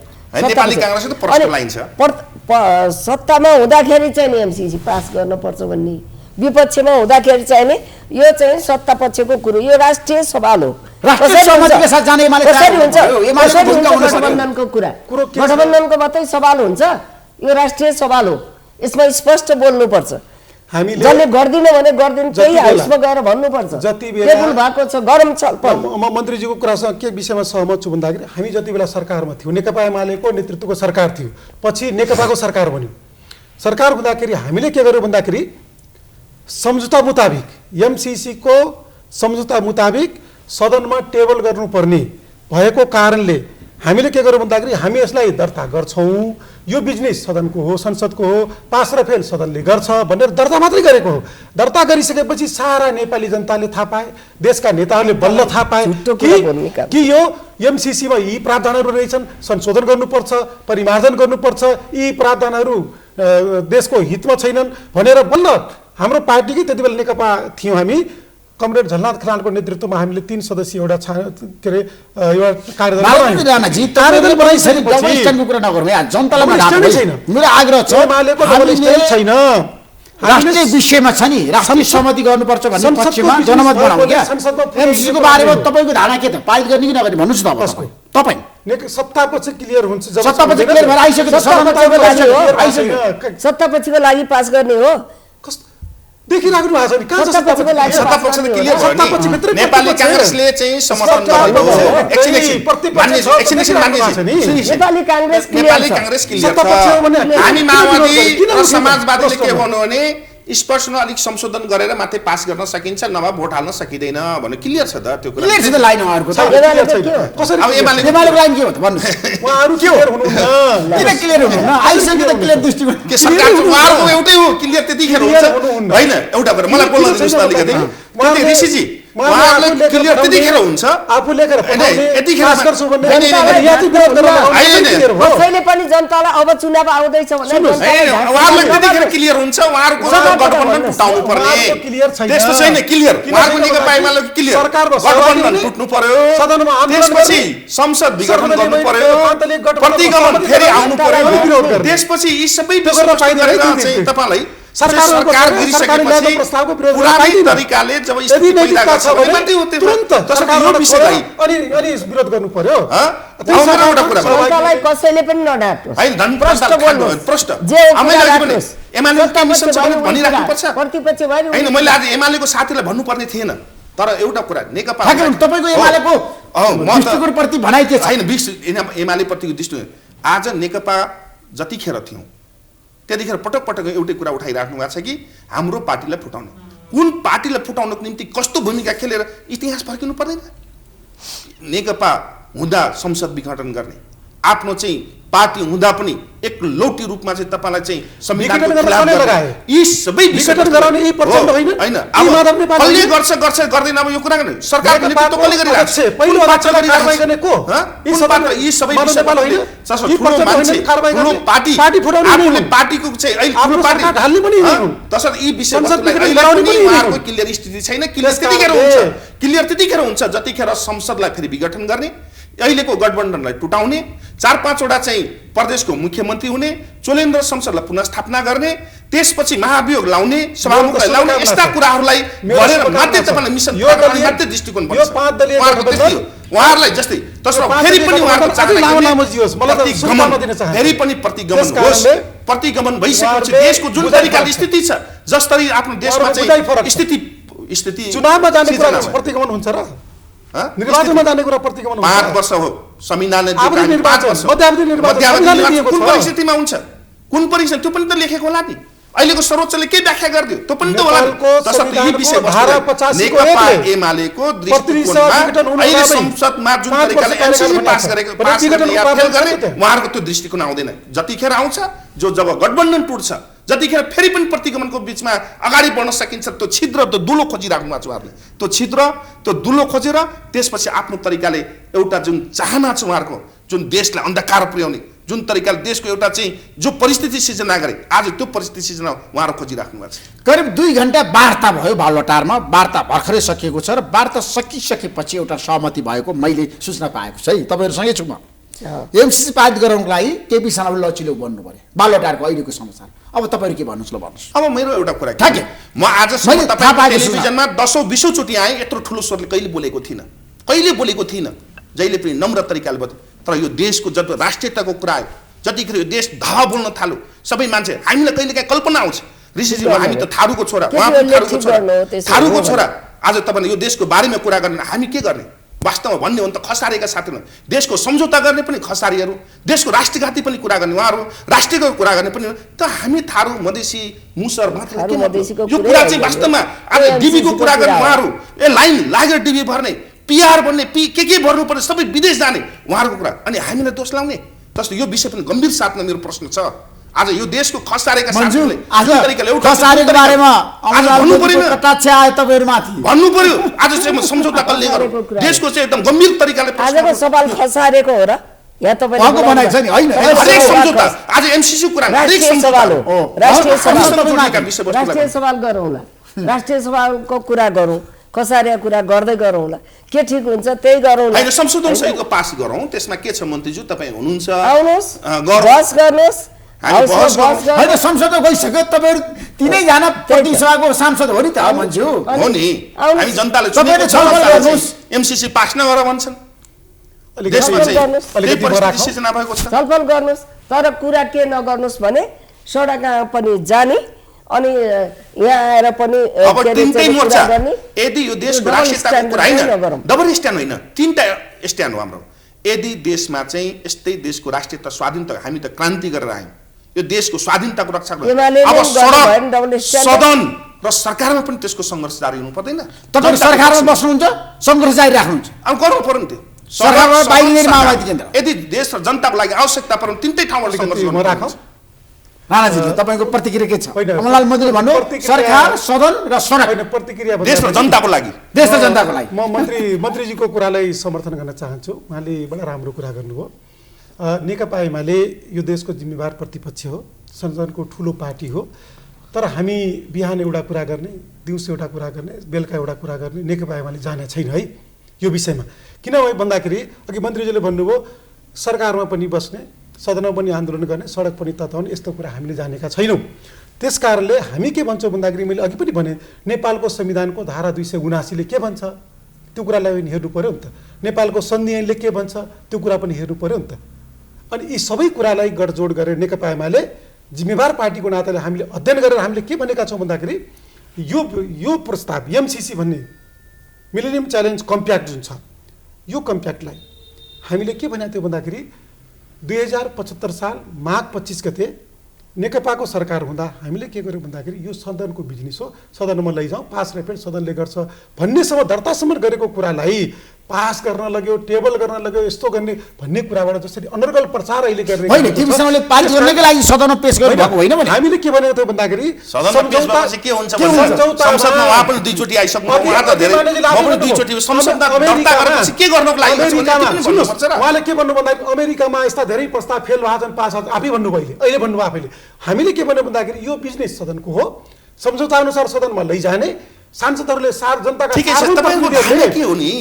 सत्तामा हुँदाखेरि चाहिँ नि एमसीसी पास गर्नुपर्छ भन्ने, विपक्षमा हुँदाखेरि चाहिँ नि यो चाहिँ सत्ता पक्षको कुरो, यो राष्ट्रिय सवाल हो। गठबन्धनको कुरा, गठबन्धनको मात्रै सवाल हुन्छ, यो राष्ट्रिय सवाल हो। यसमा स्पष्ट बोल्नुपर्छ। जसले गर्दिनँ भने गर्दिनँ, त्यही हाउसमा गएर भन्नुपर्छ टेबल भएको छ, गरम छलफल। म मन्त्रीजीको कुरासँग के विषयमा सहमत छु भन्दाखेरि हामी जति बेला सरकारमा थियौँ, नेकपा एमालेको नेतृत्वको सरकार थियो, पछि नेकपाको सरकार बन्यो। सरकार हुँदाखेरि हामीले के गर्यौँ भन्दाखेरि सम्झौता मुताबिक एमसीसीको सम्झौता मुताबिक सदनमा टेबल गर्नुपर्ने भएको कारणले हामीले के गर्यौँ भन्दाखेरि हामी यसलाई दर्ता गर्छौँ, यो बिजनेस सदनको हो, संसदको हो, पास र फेल सदनले गर्छ भनेर दर्ता मात्रै गरेको हो। दर्ता गरिसकेपछि सारा नेपाली जनताले थाहा पाए, देशका नेताहरूले बल्ल थाहा पाए कि यो एमसीसीमा यी प्रावधानहरू रहेछन्, संशोधन गर्नुपर्छ, परिमार्जन गर्नुपर्छ, यी प्रावधानहरू देशको हितमा छैनन् भनेर बल्ल हाम्रो पार्टीकै त्यति बेला नेकपा थियौँ हामी, कमरेड झलनाथ खनालको नेतृत्वमा हामीले 3 सदस्यीय एउटा के अरे एउटा कार्यदल छैन। राष्ट्रिय विषयमा छ नि, राष्ट्रिय सहमति गर्नुपर्छ भन्ने पक्षमा जनमत बनाउँ क्या। एमसीसीको बारेमा तपाईँको धारणा के त, पारित गर्ने कि नगर्ने भन्नुहोस् न तपाईँ। सत्ता पछि क्लियर हुन्छ, सत्ता पछि क्लियर भएर आइसक्यो, सत्ता पछिको लागि पास गर्ने हो। देखिराख्नु भएको छ नि कहाँ सत्ता पक्ष त क्लियर भयो नि। नेपाली कांग्रेसले चाहिँ समर्थन गरेको हो। नेपाली कांग्रेस क्लियर छ। हामी माओवादी र समाजवादीले के भन्नु भने स्पष्ट अलिक संशोधन गरेर माथि पास गर्न सकिन्छ, नभए भोट हाल्न सकिँदैन भन्नु क्लियर छ त। त्यो कुरा क्लियर छ त, लाइन उहाँहरुको कसरी अब एमालेको लाइन के हो त भन्नुस्। उहाँहरु के हुनुहुन्न, किन क्लियर हुनुहुन्न? आइसक्यो त क्लियर दृष्टिकोण के सरकारको उहाँहरुको एउटै हो, क्लियर त्यतिखेर हुन्छ हैन। एउटा कुरा मलाई बोल्न दिनुस् न अलिकति। त्यति ऋषिजी उहाँहरुले क्लियर त्यतिखेर हुन्छ, आफू लेखेर यतिखेर पास गर्छु भन्ने याति विरोध गर्न कसैले पनि जनतालाई अब चुनाव आउँदैछ भने उहाँहरुले त्यतिखेर क्लियर हुन्छ। उहाँहरुको गठबन्धन टुटाउनु पर्ने त्यस्तो छैन। क्लियर उहाँहरुको नेकपा एमालेको क्लियर गठबन्धन टुट्नु पर्यो, त्यसपछि संसद विघटन गर्नु पर्यो, प्रतिगमन फेरि आउनु पर्यो, त्यसपछि यी सबै विषयवस्तु गरेर चाहिँ तपाईलाई सरकार गिरिसकेपछि पुरानै तरिकाले जब स्थिति पैदा गर्छ भने मात्रै हो तुरन्त सरकार यो विषयलाई अनि विरोध गर्नु पर्यो। एउटा कुरा जनतालाई कसैले पनि नडाट्नु हैन, प्रश्न हामीले अघि भने एमाले कमिसन छ भने भनिराख्नु पर्छ। प्रतिपक्ष भएर हैन, मैले आज एमालेको साथीलाई भन्नुपर्ने थिएन, तर एउटा कुरा नेकपा तपाईँको एमालेको दृष्टिकोणप्रति भनाइ के छ? छैन, एमाले प्रतिको दृष्टिकोण आज नेकपा जतिखेर थियौँ त्यतिखेर पटक पटक एउटै कुरा उठाइराख्नु भएको छ कि हाम्रो पार्टीलाई फुटाउने। कुन पार्टीलाई फुटाउनको निम्ति कस्तो भूमिका खेलेर इतिहास फर्किनु पर्दैन? नेकपा हुँदा संसद विघटन गर्ने, आफ्नो चाहिँ पार्टी हुँदा पनि एकलौटी रूपमा चाहिँ तपाईँलाई चाहिँ संविधानको खिलाफ गर्ने, यी सबै विघटन गराउने यी प्रचण्ड होइन? हैन, अब कसले गर्छ गर्दैन, अब यो कुरा गर्ने सरकारको नेतृत्व कसले गरिरहेको छ? पहिलो कारबाही गर्ने को? यी सबै ठुलो मान्छे, ठुलो पार्टी, आफूले पार्टीको चाहिँ अहिले ठुलो पार्टी ढाल्ने पनि तसर्थ यी विषयवस्तुलाई अहिले पनि उहाँहरूको क्लियर स्थिति छैन। क्लियर त्यतिखेर हुन्छ जतिखेर संसदलाई फेरि विघटन गर्ने, अहिलेको गठबन्धनलाई टुटाउने, 4-5 वटा चाहिँ प्रदेशको मुख्यमन्त्री हुने, चोलेन्द्र संसदलाई पुनर्स्थापना गर्ने, त्यसपछि महाभियोग लाउने, सभामुखलाई लाउने, यस्ता कुराहरूलाई गरेर मात्रै तपाईँलाई मिसन मात्रै दृष्टिकोण बन्छ। उहाँहरूलाई जस्तै तसर्थ फेरि पनि उहाँको फेरि पनि प्रतिगमन होस्। प्रतिगमन भइसकेपछि देशको जुन तरिकाले स्थिति छ, जसरी आफ्नो देशमा चाहिँ स्थिति चुनावमा जाने कुरा प्रतिगमन हुन्छ र निर्वाचनमा जाने कुरा प्रतिगमन हुन्छ? 5 वर्ष हो संविधानले कुन परिस्थितिमा हुन्छ, कुन परिस्थिति त्यो पनि त लेखेको होला नि। अहिलेको सर्वोच्चले के व्याख्या गरिदियो त्यो पनि त होला। तसर्थ यी विषयवस्तु नेकपा एमालेको दृष्टिकोणमा अहिले संसदमा जुन तरिकाले एमसीसी पास गरेको फेल गर्ने उहाँहरूको त्यो दृष्टिकोण आउँदैन। जतिखेर आउँछ जब गठबन्धन टुट्छ, जतिखेर फेरि पनि प्रतिगमनको बिचमा अगाडि बढ्न सकिन्छ, त्यो छिद्र त्यो दुलो खोजिराख्नु भएको छ उहाँहरूले। त्यो छिद्र त्यो दुलो खोजेर त्यसपछि आफ्नो तरिकाले एउटा जुन चाहना छ उहाँहरूको, जुन देशलाई अन्धकार पुर्याउने, जुन तरिकाले देशको एउटा चाहिँ जो परिस्थिति सिर्जना गरे, आज त्यो परिस्थिति सिर्जना उहाँहरू खोजिराख्नु भएको छ। करिब 2 घण्टा वार्ता भयो बालुवाटारमा। वार्ता भर्खरै सकिएको छ र वार्ता सकिसकेपछि एउटा सहमति भएको मैले सूचना पाएको छ है, तपाईँहरूसँगै छु म। एमसीसी पारित गराउनको लागि केपी शर्माले लचिलो बन्नु पर्यो, बालुवाटारको अहिलेको समाचार। अब तपाईँहरू के भन्नुहोस्? ल भन्नुहोस्। अब मेरो एउटा कुरा के, म आजसम्म तपाईँ टेलिभिजनमा 10औं-20औं चोटि आएँ, यत्रो ठुलो स्वरले कहिले बोलेको थिइनँ, जहिले पनि नम्र तरिकाले बोले। तर यो देशको जब राष्ट्रियताको कुरा आयो, जतिखेर यो देश धावा बोल्न थाल्यो, सबै मान्छे हामीलाई कहिलेकाहीँ कल्पना आउँछ, ऋषिजी हामी त थारूको छोरा, थारूको छोरा, आज तपाईँले यो देशको बारेमा कुरा गर्ने, हामी के गर्ने? वास्तवमा भन्ने हो भने त खसारेका साथीहरू, देशको सम्झौता गर्ने पनि खसारीहरू, देशको राष्ट्रघाती पनि कुरा गर्ने उहाँहरू, राष्ट्रियको कुरा गर्ने पनि। त हामी थारू मधेसी मुसर मात्र यो कुरा चाहिँ वास्तवमा आज डिबीको कुरा गर्ने उहाँहरू, ए लाइन लागेर डिबी भर्ने, पिआर भन्ने, के भर्नु पर्ने, सबै विदेश जाने उहाँहरूको कुरा, अनि हामीलाई दोष लाउने। जस्तो यो विषय पनि गम्भीर साथमा मेरो प्रश्न छ। आज यो देशको खसारेका साथीहरूले खसारेको बारेमा भन्नु पर्यो। आज चाहिँ सम्झौता कसले गर्यो? देशको चाहिँ एकदम गम्भीर तरिकाले आजको सवाल खसारेको हो र? यहाँ तपाईँको भनाइ छ नि, हैन हरेक सम्झौता आज एमसीसी कुरा हरेक सवाल हो। राष्ट्रिय सवाल गरौँला, राष्ट्रिय सवालको कुरा गरौँ, खसारिया कुरा गर्दै गरौँला, के ठिक हुन्छ त्यही गरौँला। हैन संशोधन सहितको पास गरौँ, त्यसमा के छ मन्त्रीज्यू तपाईँ हुनुहुन्छ, आउनुहोस् बस गर्नुहोस्। होइन संसद गइसक्यो, तपाईँहरू 3 जना प्रतिसभाको सांसद हो नि त मान्छे हो नि, हामी जनताले छलफल एमसीसी पास नगर भन्छन्, छलफल गर्नुहोस्। तर कुरा के नगर्नुहोस् भने सडकमा पनि जाने अनि यहाँ आएर पनि अब तीनटै मोर्चा, यदि यो देशको राष्ट्रियताको कुरा हैन, डबल स्ट्यान्ड होइन, 3टा स्ट्यान्ड हो हाम्रो। यदि देशमा चाहिँ यस्तै देशको राष्ट्रियता स्वाधीनता, हामी त क्रान्ति गरेर आयौँ, यो देशको स्वाधीनताको रक्षा गर्नु, अब सदन र सरकारमा पनि त्यसको सङ्घर्ष जारी हुनु पर्दैन? तपाईहरु सरकारमा बस्नुहुन्छ, सङ्घर्ष जारी राख्नुहुन्छ, अब गर्नु पर्यो नि त्यो। सरकारमा बाहिर माओवादी केन्द्र, यदि देश र जनताको लागि आवश्यकता पर्यो 3टै ठाउँमा सङ्घर्ष गर्नु राखौँ। राणाजीले तपाईँको प्रतिक्रिया के छ? कमललाल मन्त्रीले भन्नु सरकार, सदन र सडक, प्रतिक्रिया देश र जनताको लागि, देश र जनताको लागि। म मन्त्रीजीको कुरालाई समर्थन गर्न चाहन्छु। उहाँले बडा राम्रो कुरा गर्नुभयो। नेकपा एमाले यो देशको जिम्मेवार प्रतिपक्ष हो, संसदको ठुलो पार्टी हो, तर हामी बिहान एउटा कुरा गर्ने, दिउँसो एउटा कुरा गर्ने, बेलुका एउटा कुरा गर्ने नेकपा एमाले जाने छैन है यो विषयमा। किनभने भन्दाखेरि अघि मन्त्रीजीले भन्नुभयो सरकारमा पनि बस्ने, सदनमा पनि आन्दोलन गर्ने, सडक पनि तताउने, यस्तो कुरा हामीले जानेका छैनौँ। त्यस कारणले हामी के भन्छौँ भन्दाखेरि मैले अघि पनि भने, नेपालको संविधानको धारा 279ले के भन्छ त्यो कुरालाई पनि हेर्नु पर्यो नि त। नेपालको सन्धि ऐनले के भन्छ त्यो कुरा पनि हेर्नु पर्यो नि त। अनि यी सबै कुरालाई गठजोड गरेर नेकपा एमाले जिम्मेवार पार्टीको नाताले हामीले अध्ययन गरेर हामीले के भनेका छौँ भन्दाखेरि यो प्रस्ताव एमसीसी भन्ने मिलेनियम च्यालेन्ज कम्प्याक्ट जुन छ यो कम्प्याक्टलाई हामीले के भनेको थियो भन्दाखेरि 2075 साल माघ 25 गते नेकपाको सरकार हुँदा हामीले के गर्यौँ भन्दाखेरि यो सदनको बिजनेस हो, सदनमा लैजाउँ, पास र फेल सदनले गर्छ भन्नेसम्म दर्तासम्म गरेको कुरालाई पास गर्न लाग्यो, टेबल गर्न लाग्यो, यस्तो गर्ने भन्ने कुराबाट जसरी अनर्गल प्रचार अहिले गर्ने होइन तिमीसँगले पारित गर्नकै लागि सदनमा पेश गर्नुभएको होइन भने हामीले के भनेको थियो भन्दाखेरि सदनमा पेश भएपछि के हुन्छ संसदमा उहाँ पनि दुईचोटि आइसक्नु, उहाँ त धेरै म पनि दुईचोटि संसदमा दर्ता गरेपछि के गर्नको लागि उहाँले के भन्नु भन्दाखेरि अमेरिकामा यस्ता धेरै प्रस्ताव फेल भएको छन्, पास आफै भन्नुभयो अहिले भन्नुभयो आफैले। हामीले के भन्यो भन्दाखेरि यो बिजनेस सदनको हो, सम्झौता अनुसार सदनमा लैजाने, सांसदहरूले जनताका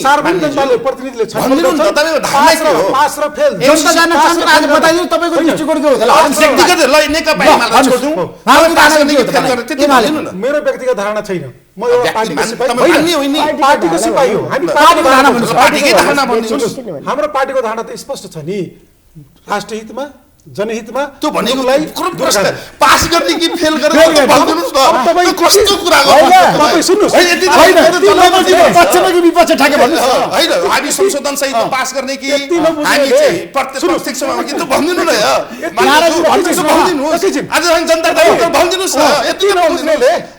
सार्वजनिक जनताले प्रतिनिधिले पास र फेल जनता जान्न चाहन्छ आज बताइदिनु तपाईको दृष्टिकोण के हो त मेरो व्यक्तिगत धारणा छैन, म एउटा पार्टीको सिपाही हो। हाम्रो पार्टीको धारणा त स्पष्ट छ नि, राष्ट्रिय हितमा जनहितमा त्यो भनेकोलाई पास गर्ने कि फेल गर्ने भन्दिनुस् न, तपाईँ कस्तो कुरा तपाईँ सुन्नुस् पक्षमा कि विपक्ष ठ्याके भन्नुस् हैन, हामी संशोधन सहित पास गर्ने कि हामी चाहिँ प्रत्यक्षमा कि त भन्दिनु न आज जनता भन्दिनुस् न,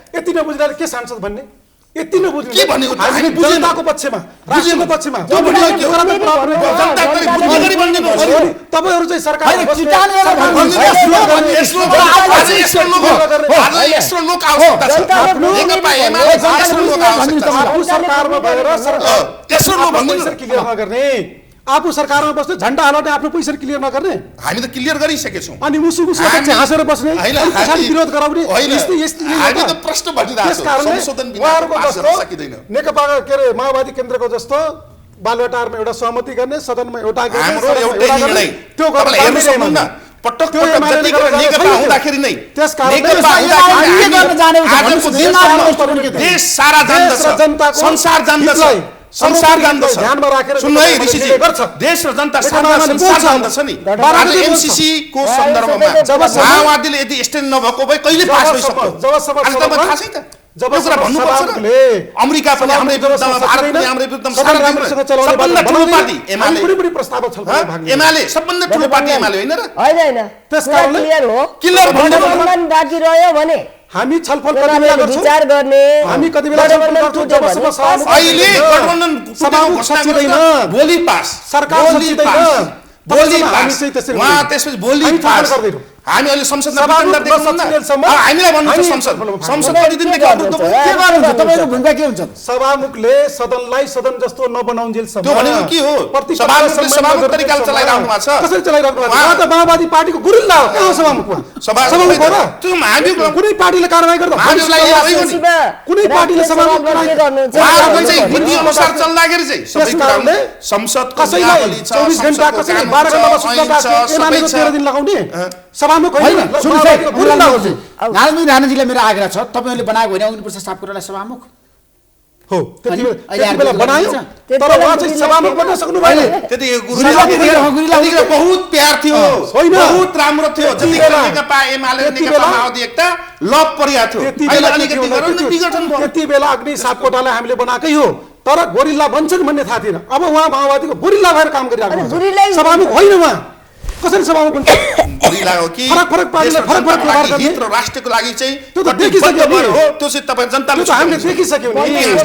यति नबुझ्नाले के सांसद भन्ने, यति नबुझ्ने के भनेको हामी जनताको पक्षमा राष्ट्रको पक्षमा तपाईहरु चाहिँ सरकार आफू सरकारमा बस्ने झण्डा हलाउने आफ्नो पैसा क्लियर नगर्ने, हामी त क्लियर गरिसकेछौँ अनि मुसुमुसुले हाँसेर बस्ने विरोध गराउने हामी त प्रश्न भनिरहेको संशोधन नेकपा के अरे माओवादी केन्द्रको जस्तो बालुवाटारमा एउटा सहमति गर्ने, सदनमा एउटा संसार जान्दछ, ध्यानमा राखेर सुन्नु है ऋषिजी, देश र जनता सारा संसार जान्दछ नि। आज एमसीसी को सन्दर्भमा माओवादीले यदि स्ट्यान्ड नभएको भए कहिले पास भइसक्यो, आज तपाईँ थाहा छैन जब कुरा भन्नुपर्छ र अमेरिका पनि हाम्रै विरुद्धमा, भारत पनि हाम्रै विरुद्धमा, सबभन्दा ठुलो पार्टी एमाले, एमाले सबभन्दा ठुलो पार्टी एमाले होइन र, होइन त्यसकारणले क्लियर बाँकी रह्यो भने हामी छलफल कति बेला गर्छौं, विचार गर्ने, हामी कति बेला छलफल गर्छौं जबसम्म अहिले गठबन्धन सभामुख सचिँदैन, भोलि पास सरकार सचिँदैन, भोलि पास उहाँ त्यसपछि भोलि पास हामी अहिले संसदमा वितरण देख्छौँ, हामीलाई भन्नुहुन्छ संसद कति दिनदेखि अवरुद्ध भयो, के गर्नुहुन्छ तपाईको भूमिका के हुन्छ? सभामुखले सदनलाई सदन जस्तो नबनाउन्जेलसम्म त्यो भनेको के हो, सभामुख तरिकाले चलाइराख्नु भएको छ, कसरी चलाइराख्नु भएको छ? उहाँ त माओवादी पार्टीको गुरिल्ला हो, कहाँ सभामुख सभामुख हो र त्यो हामी कुनै पार्टीले कारबाही गर्दा कुनै पार्टीले सभामुख उहाँको चाहिँ नीति अनुसार चल्दाखेरि चाहिँ सबै कुराले संसदको नियमावली छ, 24 घण्टा कसैले 12 घण्टामा सुत्दा एमालेको 13 दिन लगाउने सभामुख होइन। नारायण राणाजीलाई मेरो आग्रह छ, तपाईहरुले बनाएको होइन उनीपर्छ साफ कुरालाई सभामुख हो, त्यति बेला बनायो तर उहाँ चाहिँ सभामुख बन्न सक्नु भएन। त्यति बहुत प्यार थियो, बहुत राम्रो थियो, जतिखेर नेकपा एमाले नेकपा माओवादी एकता लप परिया थियो, अहिले अलिकति विघटन भयो। त्यति बेला अग्नि सापकोटालाई हामीले बनाएकै हो तर गोरिल्ला बन्छन् भन्ने थाहा थिएन। अब उहाँ माओवादीको गोरिल्ला भएर काम गरिरहेको छ, सभामुख होइन उहाँ, कसरी सभामुख बन्छ? गोरिल्ला हो कि फरक पार्टीले फरक हित र राष्ट्रको लागि चाहिँ त्यो त देखिसक्यो नि, त्यो चाहिँ तपाईँ जनताले हामीले देखिसक्यौ नि,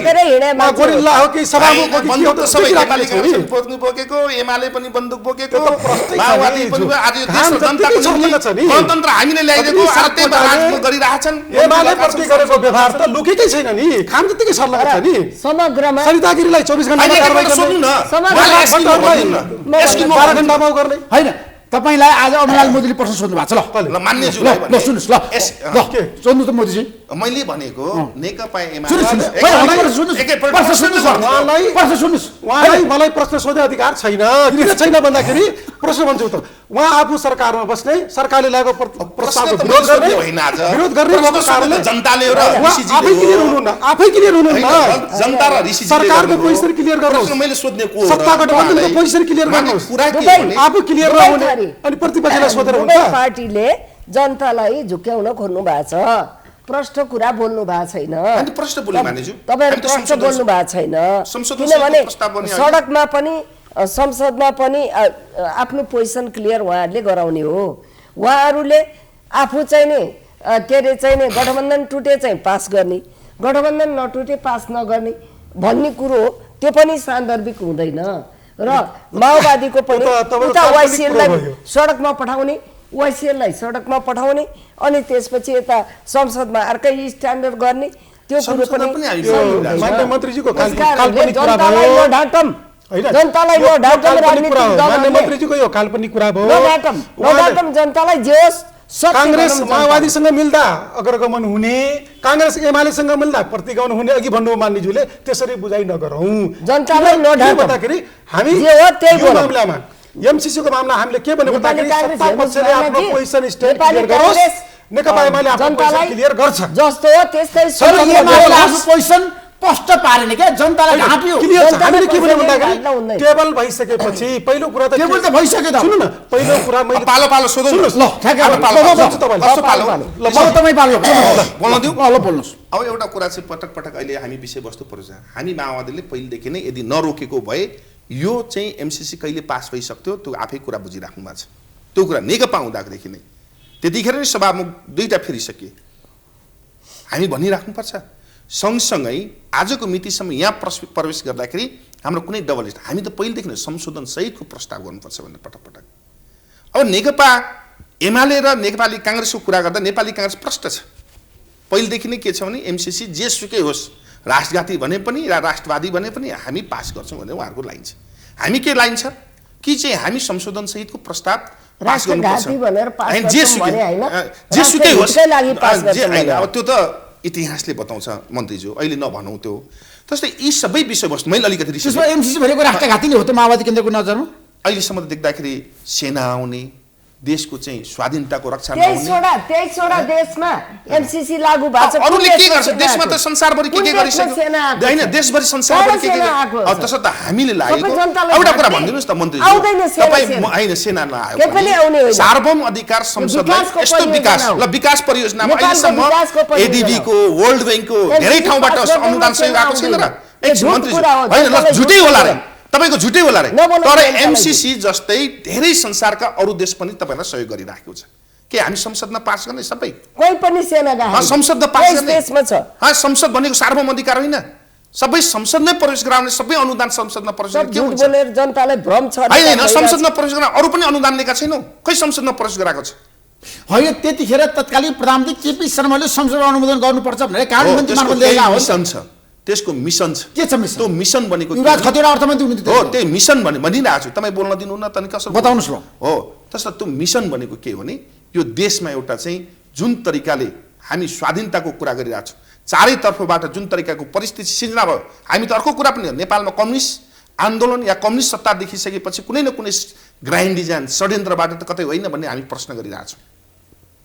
गोरिल्ला हो कि सभामुख हो कि के हो त सबै नेपाली कांग्रेस बोकेको, एमाले पनि बन्दुक बोकेको, माओवादी पनि आज यो देश र जनताको निम्ति गणतन्त्र हामीले ल्याइदिएको आर्ते राजनीति गरिरहेछन्। एमाले प्रति गरेको व्यवहार त लुकेकै छैन नि, खाम जतिकै सर्लग छ नि। समग्रमा सरिता गिरीलाई 24 घण्टामा कारबाही गर्ने, यसको 12 घण्टामा गर्ने हैन। तपाईलाई आज अमरलाल मोदीले प्रश्न सोध्नु भएको छ, ल मान्यज्यूलाई ल सुन्नुस्, ल सोध्नु त मोदीजी। मैले भनेको नेकपा एमाले उहाँलाई मलाई प्रश्न सोध्ने अधिकार छैन। किन छैन भन्दाखेरि प्रश्न भन्छु त उहाँ आफू सरकारमा बस्ने, सरकारले लागेको प्रस्तावको विरोध गर्ने भएको कारणले जनताले र आफै क्लियर हुनुहुन्न, आफै क्लियर हुनुहुन्न। जनता र ऋषि सरकारको पोजिसन क्लियर गर्नुहोस्, मैले सोध्ने को सत्ता गठबन्धनको पोजिसन क्लियर गर्नुहोस्, आफू क्लियर नहुने अनि प्रतिपक्षलाई सोधेर हुन्छ। पार्टीले जनतालाई झुक्याउन खोज्नु भएको छ, प्रश्न कुरा बोल्नु भएको छैन अनि प्रश्न बोल्नु मानेज्यू तपाईहरु प्रश्न बोल्नु भएको छैन किनभने सडकमा पनि संसदमा पनि आफ्नो पोजिसन क्लियर उहाँहरूले गराउने हो उहाँहरूले आफू चाहिँ नि के अरे चाहिँ नि गठबन्धन टुटे चाहिँ पास गर्ने गठबन्धन नटुटे पास नगर्ने भन्ने कुरो हो त्यो पनि सान्दर्भिक हुँदैन र माओवादीको पनि उता वाइसिएललाई सडकमा पठाउने वाइसिएललाई सडकमा पठाउने अनि त्यसपछि यता संसदमा अर्कै स्ट्यान्डर्ड गर्ने त्यो कुरो पनि मान्य मन्त्रीजीको जनतालाई यो ढाँटम जनतालाई यो ढाँटम राजनीतिक मान्य मन्त्रीजीको यो काल्पनिक कुरा भयो ढाँटम जनतालाई जे होस् कांग्रेस माओवादीसँग मिल्दा अग्रगमन हुने कांग्रेस एमालेसँग मिल्दा प्रतिगमन हुने अघि भन्नु मान्यज्यूले त्यसरी बुझाइ नगरौँ जनतालाई भन्दाखेरि हामी यो मामलामा एमसीसीको मामला हामीले के भन्नु भन्दाखेरि सत्ता पक्षले आफ्नो पोजिसन स्टेट क्लियर गरोस् नेकपा एमाले आफ्नो पोजिसन क्लियर गर्छ जस्तो हो त्यस्तै एमाले आफ्नो पोजिसन स्पष्ट पारेन के जनतालाई ढाँट्यो हामीले के भन्नु भन्दाखेरि टेबल भइसकेपछि पहिलो कुरा त टेबल त भइसक्यो त सुन्नु न पहिलो कुरा मैले पालो पालो सोधौ ल ठ्याक्कै तपाईँ पालो बोल्न दिउ ल बोल्नुहोस् अब एउटा कुरा चाहिँ पटक पटक अहिले हामी विषयवस्तु पर्छ हामी माओवादीले पहिलेदेखि नै यदि नरोकेको भए यो चाहिँ एमसीसी कहिले पास भइसक्थ्यो त्यो आफै कुरा बुझिराख्नु भएको छ त्यो कुरा नेकपा हुँदादेखि नै त्यतिखेर नै सभामुख दुईटा फेरिसके हामी भनिराख्नुपर्छ सँगसँगै आजको मितिसम्म यहाँ प्रवेश गर्दाखेरि हाम्रो कुनै डबल स्ट्यान्डर्ड हामी त पहिलेदेखि नै संशोधन सहितको प्रस्ताव गर्नुपर्छ भनेर पटक पटक अब नेकपा एमाले र नेपाली कांग्रेसको कुरा गर्दा नेपाली कांग्रेस प्रष्ट छ पहिलेदेखि नै के छ भने एमसीसी जेसुकै होस् राष्ट्रघाती भने पनि या राष्ट्रवादी भने पनि हामी पास गर्छौँ भनेर उहाँहरूको लाइन छ हामी के लाइन छ कि चाहिँ हामी संशोधन सहितको प्रस्ताव पास गर्नुपर्छ जेसुकै होस् अब त्यो त इतिहासले बताउँछ मन्त्रीज्यू अहिले नभनौँ त्यो जस्तै यी सबै विषयवस्तु मैले अलिकति एमसीसी भनेको राष्ट्रघाती नै हो त माओवादी केन्द्रको नजरमा अहिलेसम्म त देख्दाखेरि सेना आउने देशको चाहिँ स्वाधीनताको रक्षा 23वटा देशमा एमसीसी लागू भएको छ अरूले के गर्छ देशमा त संसारभरि के गरिसक्यो हैन देशभरि संसारभरि के अब त्यसो त हामीले लागेको एउटा कुरा भनिदिनुस् त मन्त्री तपाई हैन सेना नआयो सार्वभौम अधिकार संसदलाई यस्तो विकास ल विकास परियोजनामा अहिलेसम्म एडीबी को वर्ल्ड बैंकको धेरै ठाउँबाट अनुदान सहयोग आएको छैन र एक मन्त्री हैन ल झुटै होला रे तपाईको झुटै होला रे तर एमसीसी जस्तै धेरै संसारका अरु देश पनि तपाईलाई सहयोग गरिराखेको छ के हामी संसदमा पास गर्ने सबै कोही पनि सेना गए संसदमा पास गर्ने देशमा छ संसद भनेको सार्वभौम अधिकार होइन सबै संसदमै प्रवेश गराउने सबै अनुदान संसदमा प्रवेश के हुन्छ बोलेर जनतालाई भ्रम छ हैन संसदमा प्रवेश गर्न अरु पनि अनुदान लिएका छैनौ खै संसदमा प्रवेश गराएको छ होइन त्यतिखेर तत्कालीन प्रधानमन्त्री केपी शर्माले संसदमा अनुमोदन गर्नुपर्छ भनेर कानुन मन्त्री मार्फत ल्याएका हो त्यसको मिशन छ के छ मिशन त्यो मिशन भनेको युवराज खतिवडा अर्थमन्त्री हुनुहुन्थ्यो हो त्यही मिशन भनिरहेको छु तपाई बोल्न दिनु न तनी कसरी बताउनुस् ल हो त्यसो त्यो मिशन भनेको के हो भने यो देशमा एउटा चाहिँ जुन तरिकाले हामी स्वाधीनताको कुरा गरिरहेको छौँ चारै तर्फबाट जुन तरिकाको परिस्थिति सिर्जना भयो हामी त अर्को कुरा पनि नेपालमा कम्युनिस्ट आन्दोलन या कम्युनिस्ट सत्ता देखिसकेपछि कुनै न कुनै ग्राइन्ड डिजाइन षड्यन्त्रबाट त कतै होइन भन्ने हामी प्रश्न गरिरहेको छौँ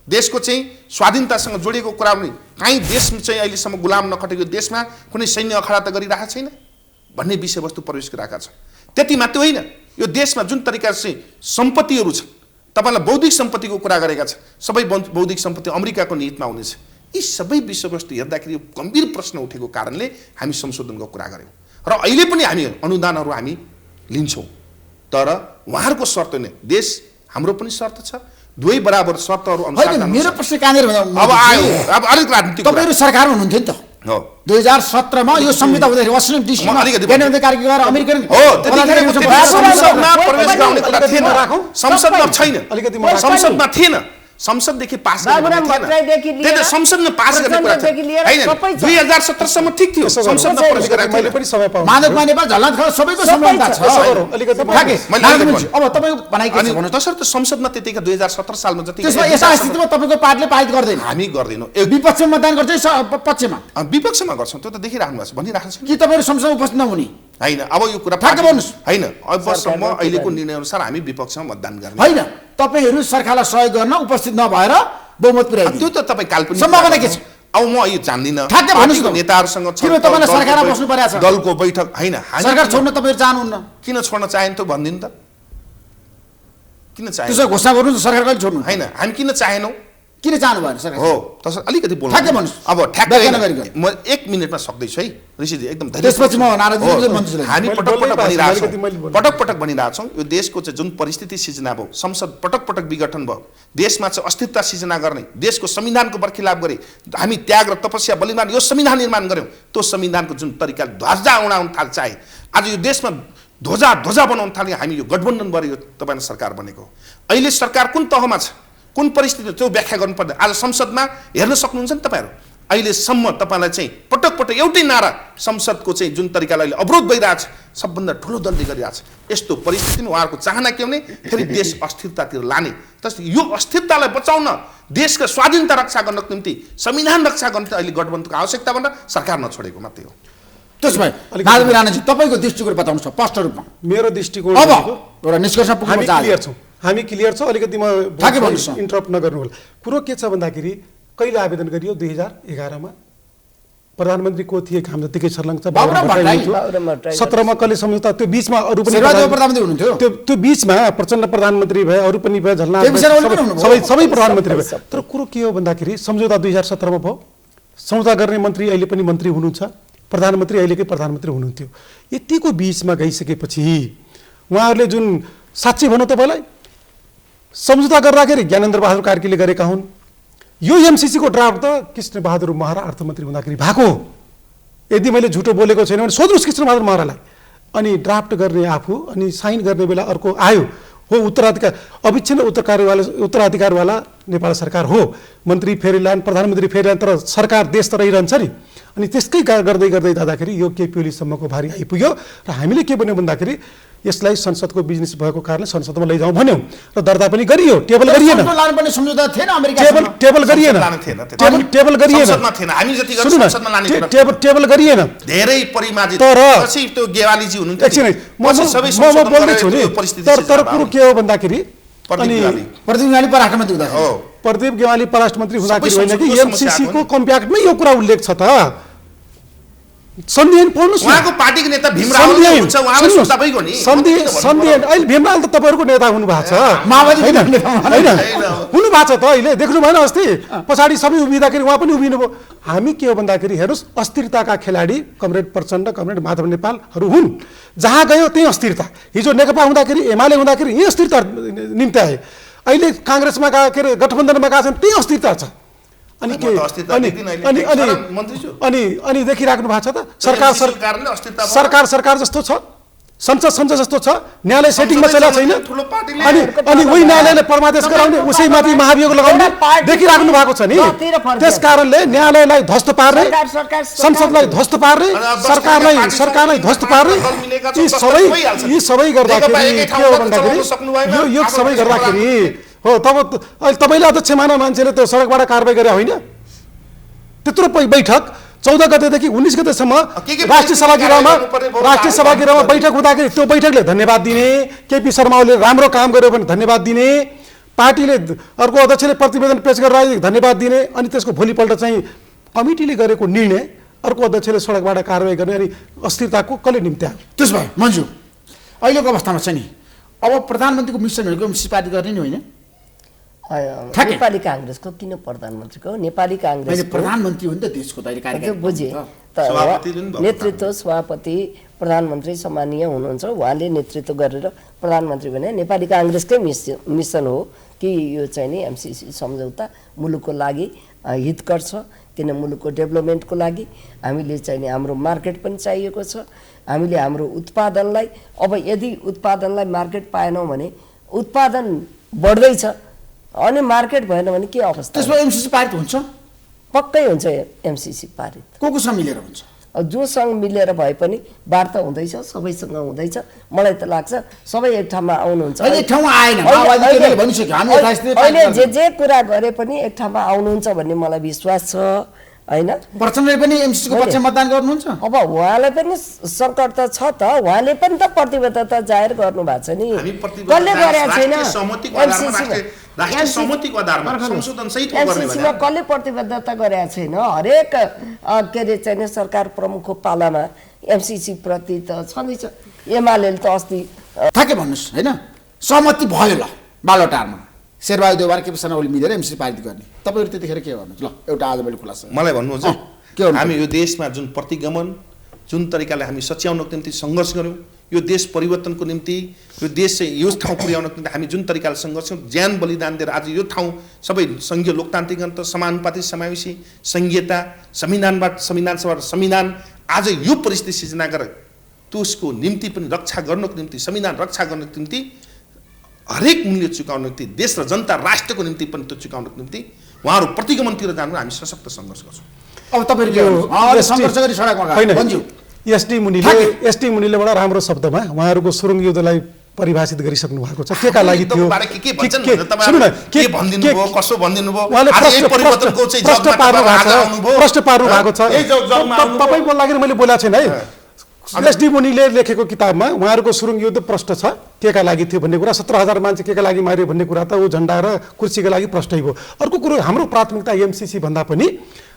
देशको चाहिँ स्वाधीनतासँग जोडिएको कुरा पनि कहीँ देश चाहिँ अहिलेसम्म गुलाम नखटेको देशमा कुनै सैन्य अखाडा त गरिरहेको छैन भन्ने विषयवस्तु प्रवेश गरिरहेका छन् त्यति मात्र होइन यो देशमा जुन तरिका चाहिँ सम्पत्तिहरू छ तपाईलाई बौद्धिक सम्पत्तिको कुरा गरेका छ सबै बौद्धिक सम्पत्ति अमेरिकाको निहितमा हुनेछ यी सबै विषयवस्तु हेर्दाखेरि यो गम्भीर प्रश्न उठेको कारणले हामी संशोधनको कुरा गर्यौँ र अहिले पनि हामी अनुदानहरू हामी लिन्छौँ तर उहाँहरूको शर्त नै देश हाम्रो पनि शर्त छ दुवै बराबर शर्तहरू अनुसार मेरो प्रश्न कहाँनिर अब आयो अब अलिक राजनीतिक तपाईहरु सरकारमा हुनुहुन्थ्यो नि त हो 2017 मा यो संहिता हुँदाखेरि वाशिंटन डीसीमा केन्द्रीय कार्यक्रम अमेरिकन हो त्यतिखेर संसदमा प्रवेश गराउने कुरा थिएन संसदमा छैन संसदमा थिएन संसददेखि पास गर्ने संसदमा पास गर्ने कुरा हैन 2017 सम्म ठीक थियो संसदमा प्रवेश गराएको मैले पनि समय पाउँ माधव नेपाल झलनाथ खडा सबैको समानता छ अलिकति अब तपाईको भनाइ के छ भन्नु तसर्थ संसदमा त्यतिका 2017 सालमा जति त्यसमा यसा स्थितिमा तपाईको पार्टीले पारित गर्दैन हामी गर्दैनौ विपक्षमा मतदान गर्छ पक्षमा विपक्षमा गर्छौं त्यो त देखिराख्नु भएको छ भनिराख्नु छ कि तपाईहरु संसदमा उपस्थित नहुने हैन अब यो कुरा ठ्याक्क भन्नुस् हैन अबसम्म अहिलेको निर्णय अनुसार हामी विपक्षमा मतदान गर्ने हैन तपाईहरु सरकारलाई सहयोग गर्न उपस्थित नभएर बहुमत पुर्याइदिनु त्यो त तपाई काल्पनिक सम्भावना के छ अब म यो जान्दिन ठ्याक्क भन्नुस् नेताहरुसँग किन तपाईलाई सरकारमा बस्नु पर्या छ दलको बैठक हैन सरकार छोड्न तपाईहरु चाहनुहुन्न किन छोड्न चाहेन त भन्दिन त किन चाहे त्यसो घोषणा गर्नु सरकार कहिले छोड्नु हैन हामी किन चाहेनौ किन चाहनु भएन सर? हो तस अलिकति बोल्नु ठ्याक्कै भन्नुहोस्। अब ठ्याक्कै व्याख्या होइन। नगरिकन। म 1 मिनेटमा सक्दैछु है ऋषिजी, एकदम धैर्य। त्यसपछि म नाराजी मन्त्रीलाई हामी मैले पटक बोल्नै पटक पाएँ, भनिरहेछौँ, अलिकति मैले बोल्नु। पटक पटक भनिरहेछौँ, यो देशको चाहिँ जुन परिस्थिति सिर्जना भयो, संसद पटक पटक विघटन भयो, देशमा चाहिँ अस्थिरता सिर्जना गर्ने, देशको संविधानको बर्खिलाप गरे, हामी त्याग र तपस्या बलिदान यो संविधान निर्माण गऱ्यौँ। त्यो संविधानको जुन तरिकाले ध्वजा उडाउन थाल्छ चाहे आज यो देशमा ध्वजा बनाउन थाल्यो, हामी यो गठबन्धन गरेर तपाईँको सरकार बनेको। अहिले सरकार कुन तहमा छ, कुन परिस्थिति, त्यो व्याख्या गर्नुपर्दैन। आज संसदमा हेर्न सक्नुहुन्छ नि तपाईँहरू, अहिलेसम्म तपाईँलाई चाहिँ पटक पटक एउटै नारा संसदको चाहिँ जुन तरिकाले अहिले अवरोध भइरहेछ, सबभन्दा ठुलो दलले गरिरहेछ। यस्तो परिस्थितिमा उहाँहरूको चाहना के भने फेरि देश अस्थिरतातिर लाने। त्यसले यो अस्थिरतालाई बचाउन, देशका स्वाधीनता रक्षा गर्नको निम्ति, संविधान रक्षा गर्नको अहिले गठबन्धनको आवश्यकता भनेर सरकार नछोडेको मात्रै हो। त्यसो भए माधवी राणाजी तपाईँको दृष्टिकोण बताउनुहोस् स्पष्ट रूपमा। मेरो दृष्टिकोण अब एउटा निष्कर्ष पुग्नु हामी क्लियर छौँ, हामी क्लियर छौँ। अलिकति म ठ्याक्कै भन्नुहोस् न। इन्टरप्ट नगर्नु होला। कुरो के छ भन्दाखेरि कहिले आवेदन गरियो? 2011 प्रधानमन्त्री को थिए? काम जतिकै छर्लङ छ, 17 मा कसले सम्झौता, त्यो बीचमा अरू पनि प्रधानमन्त्री हुनुहुन्थ्यो। त्यो बीचमा प्रचण्ड प्रधानमन्त्री भए, अरू पनि भए, झलनाथ सबै प्रधानमन्त्री भए। तर कुरो के हो भन्दाखेरि सम्झौता 2017 मा भयो। सम्झौता गर्ने मन्त्री अहिले पनि मन्त्री हुनुहुन्छ, प्रधानमन्त्री अहिलेकै प्रधानमन्त्री हुनुहुन्थ्यो। यतिको बीचमा गइसकेपछि उहाँहरूले जुन साँच्चै भनौँ तपाईँलाई सम्झौता गर्दाखेरि ज्ञानेन्द्र बहादुर कार्कीले गरेका हुन्। यो एमसीसी को ड्राफ्ट त कृष्ण बहादुर महरा अर्थमन्त्री हुँदाखेरि भएको हो। यदि मैले झुटो बोलेको छैन भने सोध्नुहोस् कृष्ण बहादुर महरालाई। अनि ड्राफ्ट गर्ने आफू, अनि साइन गर्ने बेला अर्को आयो हो। उत्तराधिकार अविच्छिन्न उत्तराधिकारवाला नेपाल सरकार हो। मन्त्री फेरिलान्, प्रधानमन्त्री फेरिलान्, तर सरकार देश त रहिरहन्छ नि। अनि त्यसकै गर्दै गर्दै जाँदाखेरि यो केपी ओलीसम्मको भारी आइपुग्यो र हामीले के भन्यौँ भन्दाखेरि यसलाई संसदको बिजनेस भएको कारणले संसदमा लैजाउँ भन्यौँ र दर्ता पनि गरियो। टेबल गरिएन, लानुपर्ने सम्झौता थिएन अमेरिका। टेबल गरिएन, टेबल गरिएन, हामी जति टेबल गरिएन। धेरै परिमार्जित तर त्यो गेवालीजी हुनुहुन्थ्यो एकछिन म बोल्दैछु नि। तर कुरो के हो भन्दाखेरि प्रदीप गेवाली परराष्ट्र मन्त्री हुँदा हो, प्रदीप गेवाली परराष्ट्र मन्त्री हुँदाखेरि होइन कि एमसीसी को कम्प्याक्टमै यो कुरा उल्लेख छ त। सन्धियन पढ्नुहोस् न। उहाँको पार्टीको नेता भीमराव हुनुहुन्छ, उहाँलाई सुझाव तपाईँको नि सन्धियन अहिले भीमराव त तपाईँहरूको नेता हुनुभएको छ, माओवादी होइन हुनुभएको छ त। अहिले देख्नु भएन अस्ति पछाडि सबै उभिँदाखेरि उहाँ पनि उभिनु भयो। हामी के हो भन्दाखेरि हेर्नुहोस्, अस्थिरताका खेलाडी कमरेड प्रचण्ड, कमरेड माधव नेपालहरू हुन्। जहाँ गयो त्यही अस्थिरता। हिजो नेकपा हुँदाखेरि, एमाले हुँदाखेरि यही अस्थिरता निम्ति आए। अहिले काङ्ग्रेसमा गए, के अरे गठबन्धनमा गएको छन्, त्यही अस्थिरता छ। अनि के अनि देखिराख्नु भएको छ त। सरकार जस्तो छ, संसद जस्तो छ, न्यायालय सेटिङमा चलेको छैन। अनि उही न्यायालयले परमादेश गराउने, उसैमाथि महाभियोग लगाउने देखिराख्नु भएको छ नि। त्यस कारणले न्यायालयलाई ध्वस्त पार्ने, संसदलाई ध्वस्त पार्ने, सरकारलाई ध्वस्त पार्ने, यी सबै गर्दाखेरि के हो भन्दाखेरि यो सबै गर्दाखेरि हो। तब अहिले तपाईँले अध्यक्ष मानव मान्छेले त्यो सडकबाट कारवाही गरे होइन? त्यत्रो बैठक 14 गतेदेखि 19 गतेसम्म राष्ट्रिय सभागृहमा बैठक हुँदाखेरि त्यो बैठकले धन्यवाद दिने, केपी शर्मा ओलीले राम्रो काम गर्यो भने धन्यवाद दिने, पार्टीले अर्को अध्यक्षले प्रतिवेदन पेश गरेर धन्यवाद दिने। अनि त्यसको भोलिपल्ट चाहिँ कमिटीले गरेको निर्णय अर्को अध्यक्षले सडकबाट कारवाही गर्ने। अनि अस्थिरताको कसले निम्ति आयो? त्यसो भए मन्जु अहिलेको अवस्थामा छ नि, अब प्रधानमन्त्रीको मिसनहरूको पार्टी गर्ने नि होइन? नेपाली काङ्ग्रेसको किन प्रधानमन्त्रीको? नेपाली काङ्ग्रेस प्रधानमन्त्री हो नि त देशको बुझेँ। नेतृत्व सभापति प्रधानमन्त्री सम्मानीय हुनुहुन्छ, उहाँले नेतृत्व गरेर प्रधानमन्त्री भने नेपाली काङ्ग्रेसकै मिसन हो कि यो चाहिँ नि एमसीसी सम्झौता मुलुकको लागि हितकर छ। किन मुलुकको डेभलपमेन्टको लागि हामीले चाहिँ नि हाम्रो मार्केट पनि चाहिएको छ। हामीले हाम्रो उत्पादनलाई, अब यदि उत्पादनलाई मार्केट पाएनौँ भने उत्पादन बढ्दैछ अनि मार्केट भएन भने के अवस्था? त्यसमा एमसीसी पारित हुन्छ, पक्कै हुन्छ एमसीसी पारित। कोसँग मिलेर हुन्छ? जोसँग मिलेर भए पनि वार्ता हुँदैछ, सबैसँग हुँदैछ। मलाई त लाग्छ सबै एक ठाउँमा आउनुहुन्छ। अहिले जे कुरा गरे पनि एक ठाउँमा आउनुहुन्छ भन्ने मलाई विश्वास छ होइन? प्रचण्डले पनि एमसीसी को पक्षमा मतदान गर्नुहुन्छ? अब उहाँलाई पनि सङ्कट त छ त, उहाँले पनि त प्रतिबद्धता जाहेर गर्नु भएको छ नि। कसले गरेको छैन? एमसीसीमा कसले प्रतिबद्धता गरेको छैन? हरेक के अरे चाहिँ सरकार प्रमुखको पालामा एमसीसी प्रति त छँदैछ। एमाले त अस्ति ठ्याक्कै भन्नुहोस् होइन, सहमति भयो ल बालोटारमा, शेरबहादुर देउवार केपी शर्मा ओली मिलेर एमसी पारित गर्ने तपाईँहरू त्यतिखेर के गर्नुहुन्छ? ल एउटा आज मैले खुलासा मलाई भन्नुहुन्छ के भन्नु? हामी यो देशमा जुन प्रतिगमन जुन तरिकाले हामी सच्याउनको निम्ति सङ्घर्ष गऱ्यौँ, यो देश परिवर्तनको निम्ति, यो देश चाहिँ यो ठाउँ पुर्याउनको निम्ति हामी जुन तरिकाले सङ्घर्ष गऱ्यौँ, ज्यान बलिदान दिएर आज यो ठाउँ सबै सङ्घीय लोकतान्त्रिक अन्त समानुपातिक समावेशी सङ्घीयता संविधानसभा संविधान आज यो परिस्थिति सिर्जना गरेर त्यसको निम्ति पनि रक्षा गर्नको निम्ति, संविधान रक्षा गर्नको निम्ति हरेक मूल्य चुकाउनको निम्ति, देश र जनता राष्ट्रको निम्ति पनि त्यो चुकाउनको निम्ति उहाँहरू प्रतिगमनतिर जानु हामी सशक्त सङ्घर्ष गर्छौँ। अब तपाईँहरू के गर्नुहुन्छ? सङ्घर्ष गरी सडकमा गयो भन्छु। एसडी मुनिले बडा राम्रो शब्दमा उहाँहरूको सुरुङ युद्धलाई परिभाषित गरिसक्नु भएको छ। केका लागि थियो? प्रश्न पार्नु भएको छ। तपाईँ बोल्दाखेरि मैले बोलेको छैन है। एसडी मुनिले लेखेको किताबमा उहाँहरूको सुरुङ युद्ध प्रश्न छ केका लागि थियो भन्ने कुरा। 17,000 मान्छे केका लागि मारियो भन्ने कुरा त ऊ झन्डा र कुर्सीको लागि प्रश्नै हो। अर्को कुरो हाम्रो प्राथमिकता एमसीसी भन्दा पनि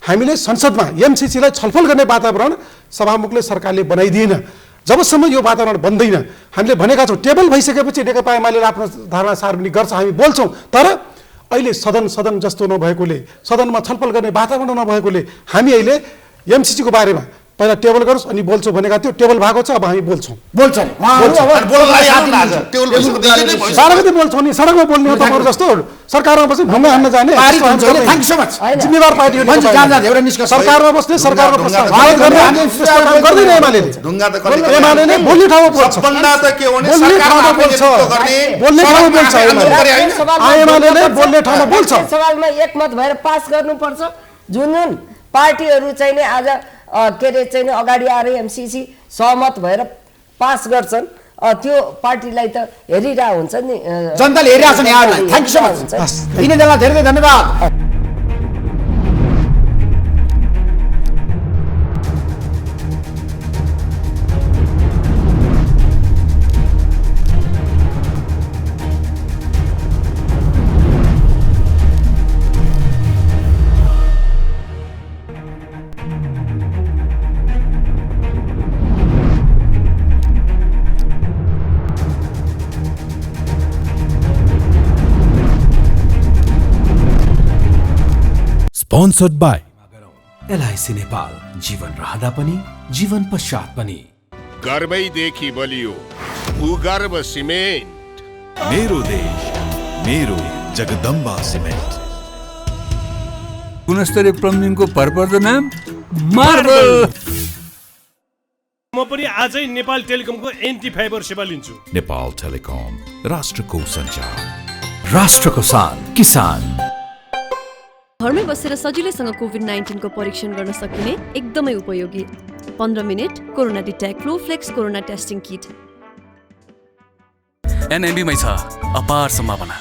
हामीले संसदमा एमसीसीलाई छलफल गर्ने वातावरण सभामुखले सरकारले बनाइदिएन। जबसम्म यो वातावरण बन्दैन हामीले भनेका छौँ टेबल भइसकेपछि नेकपा एमाले आफ्नो धारणा सार्वजनिक गर्छ, हामी बोल्छौँ। तर अहिले सदन जस्तो नभएकोले, सदनमा छलफल गर्ने वातावरण नभएकोले हामी अहिले एमसीसीको बारेमा पहिला टेबल गरोस् अनि बोल्छौँ भनेका थियो। टेबल भएको छ, अब हामी बोल्छौँ। सडकमै बोल्छौँ नि, सडकमा बोल्ने हो तपाईँहरू जस्तो सरकारमा बस्ने ढुङ्गा हान्न जाने जिम्मेवार पार्टी सरकारमा बस्ने सरकारको प्रस्ताव गर्दैन एमाले नै बोल्ने ठाउँमा बोल्छ, बोल्ने ठाउँमा बोल्छ, एमाले नै बोल्ने ठाउँमा बोल्छ। सवालमा एकमत भएर पास गर्नुपर्छ। जुन पार्टीहरू चाहिँ नै आज के अरे चाहिँ अगाडि आएर एमसीसी सहमत भएर पास गर्छन् त्यो पार्टीलाई त हेरिरहेको हुन्छ नि, जनताले हेरिरहेको छ नि यहाँहरूलाई। Thank you so much. यिनीहरूलाई धेरै धेरै धन्यवाद। Sponsored by एलआईसी नेपाल, जीवन रहँदा पनि जीवन पश्चात पनि। गर्वैदेखि बलियो भूगर्भ सिमेन्ट। मेरो देश मेरो जगदम्बा सिमेन्ट। गुणस्तरीय प्लम्बिङको भरपर्दो नाम मार्बल। म पनि आजै नेपाल टेलिकमको एन्टी फाइबर सेवा लिन्छु। नेपाल टेलिकम, राष्ट्रको सञ्चार, राष्ट्रको शान किसान। घरमै बसेर सजिलैसँग कोभिड-19 को परीक्षण गर्न सकिने एकदमै उपयोगी 15 minute corona detect Flowflex corona testing kit. एनएमबीमै छ अपार सम्भावना।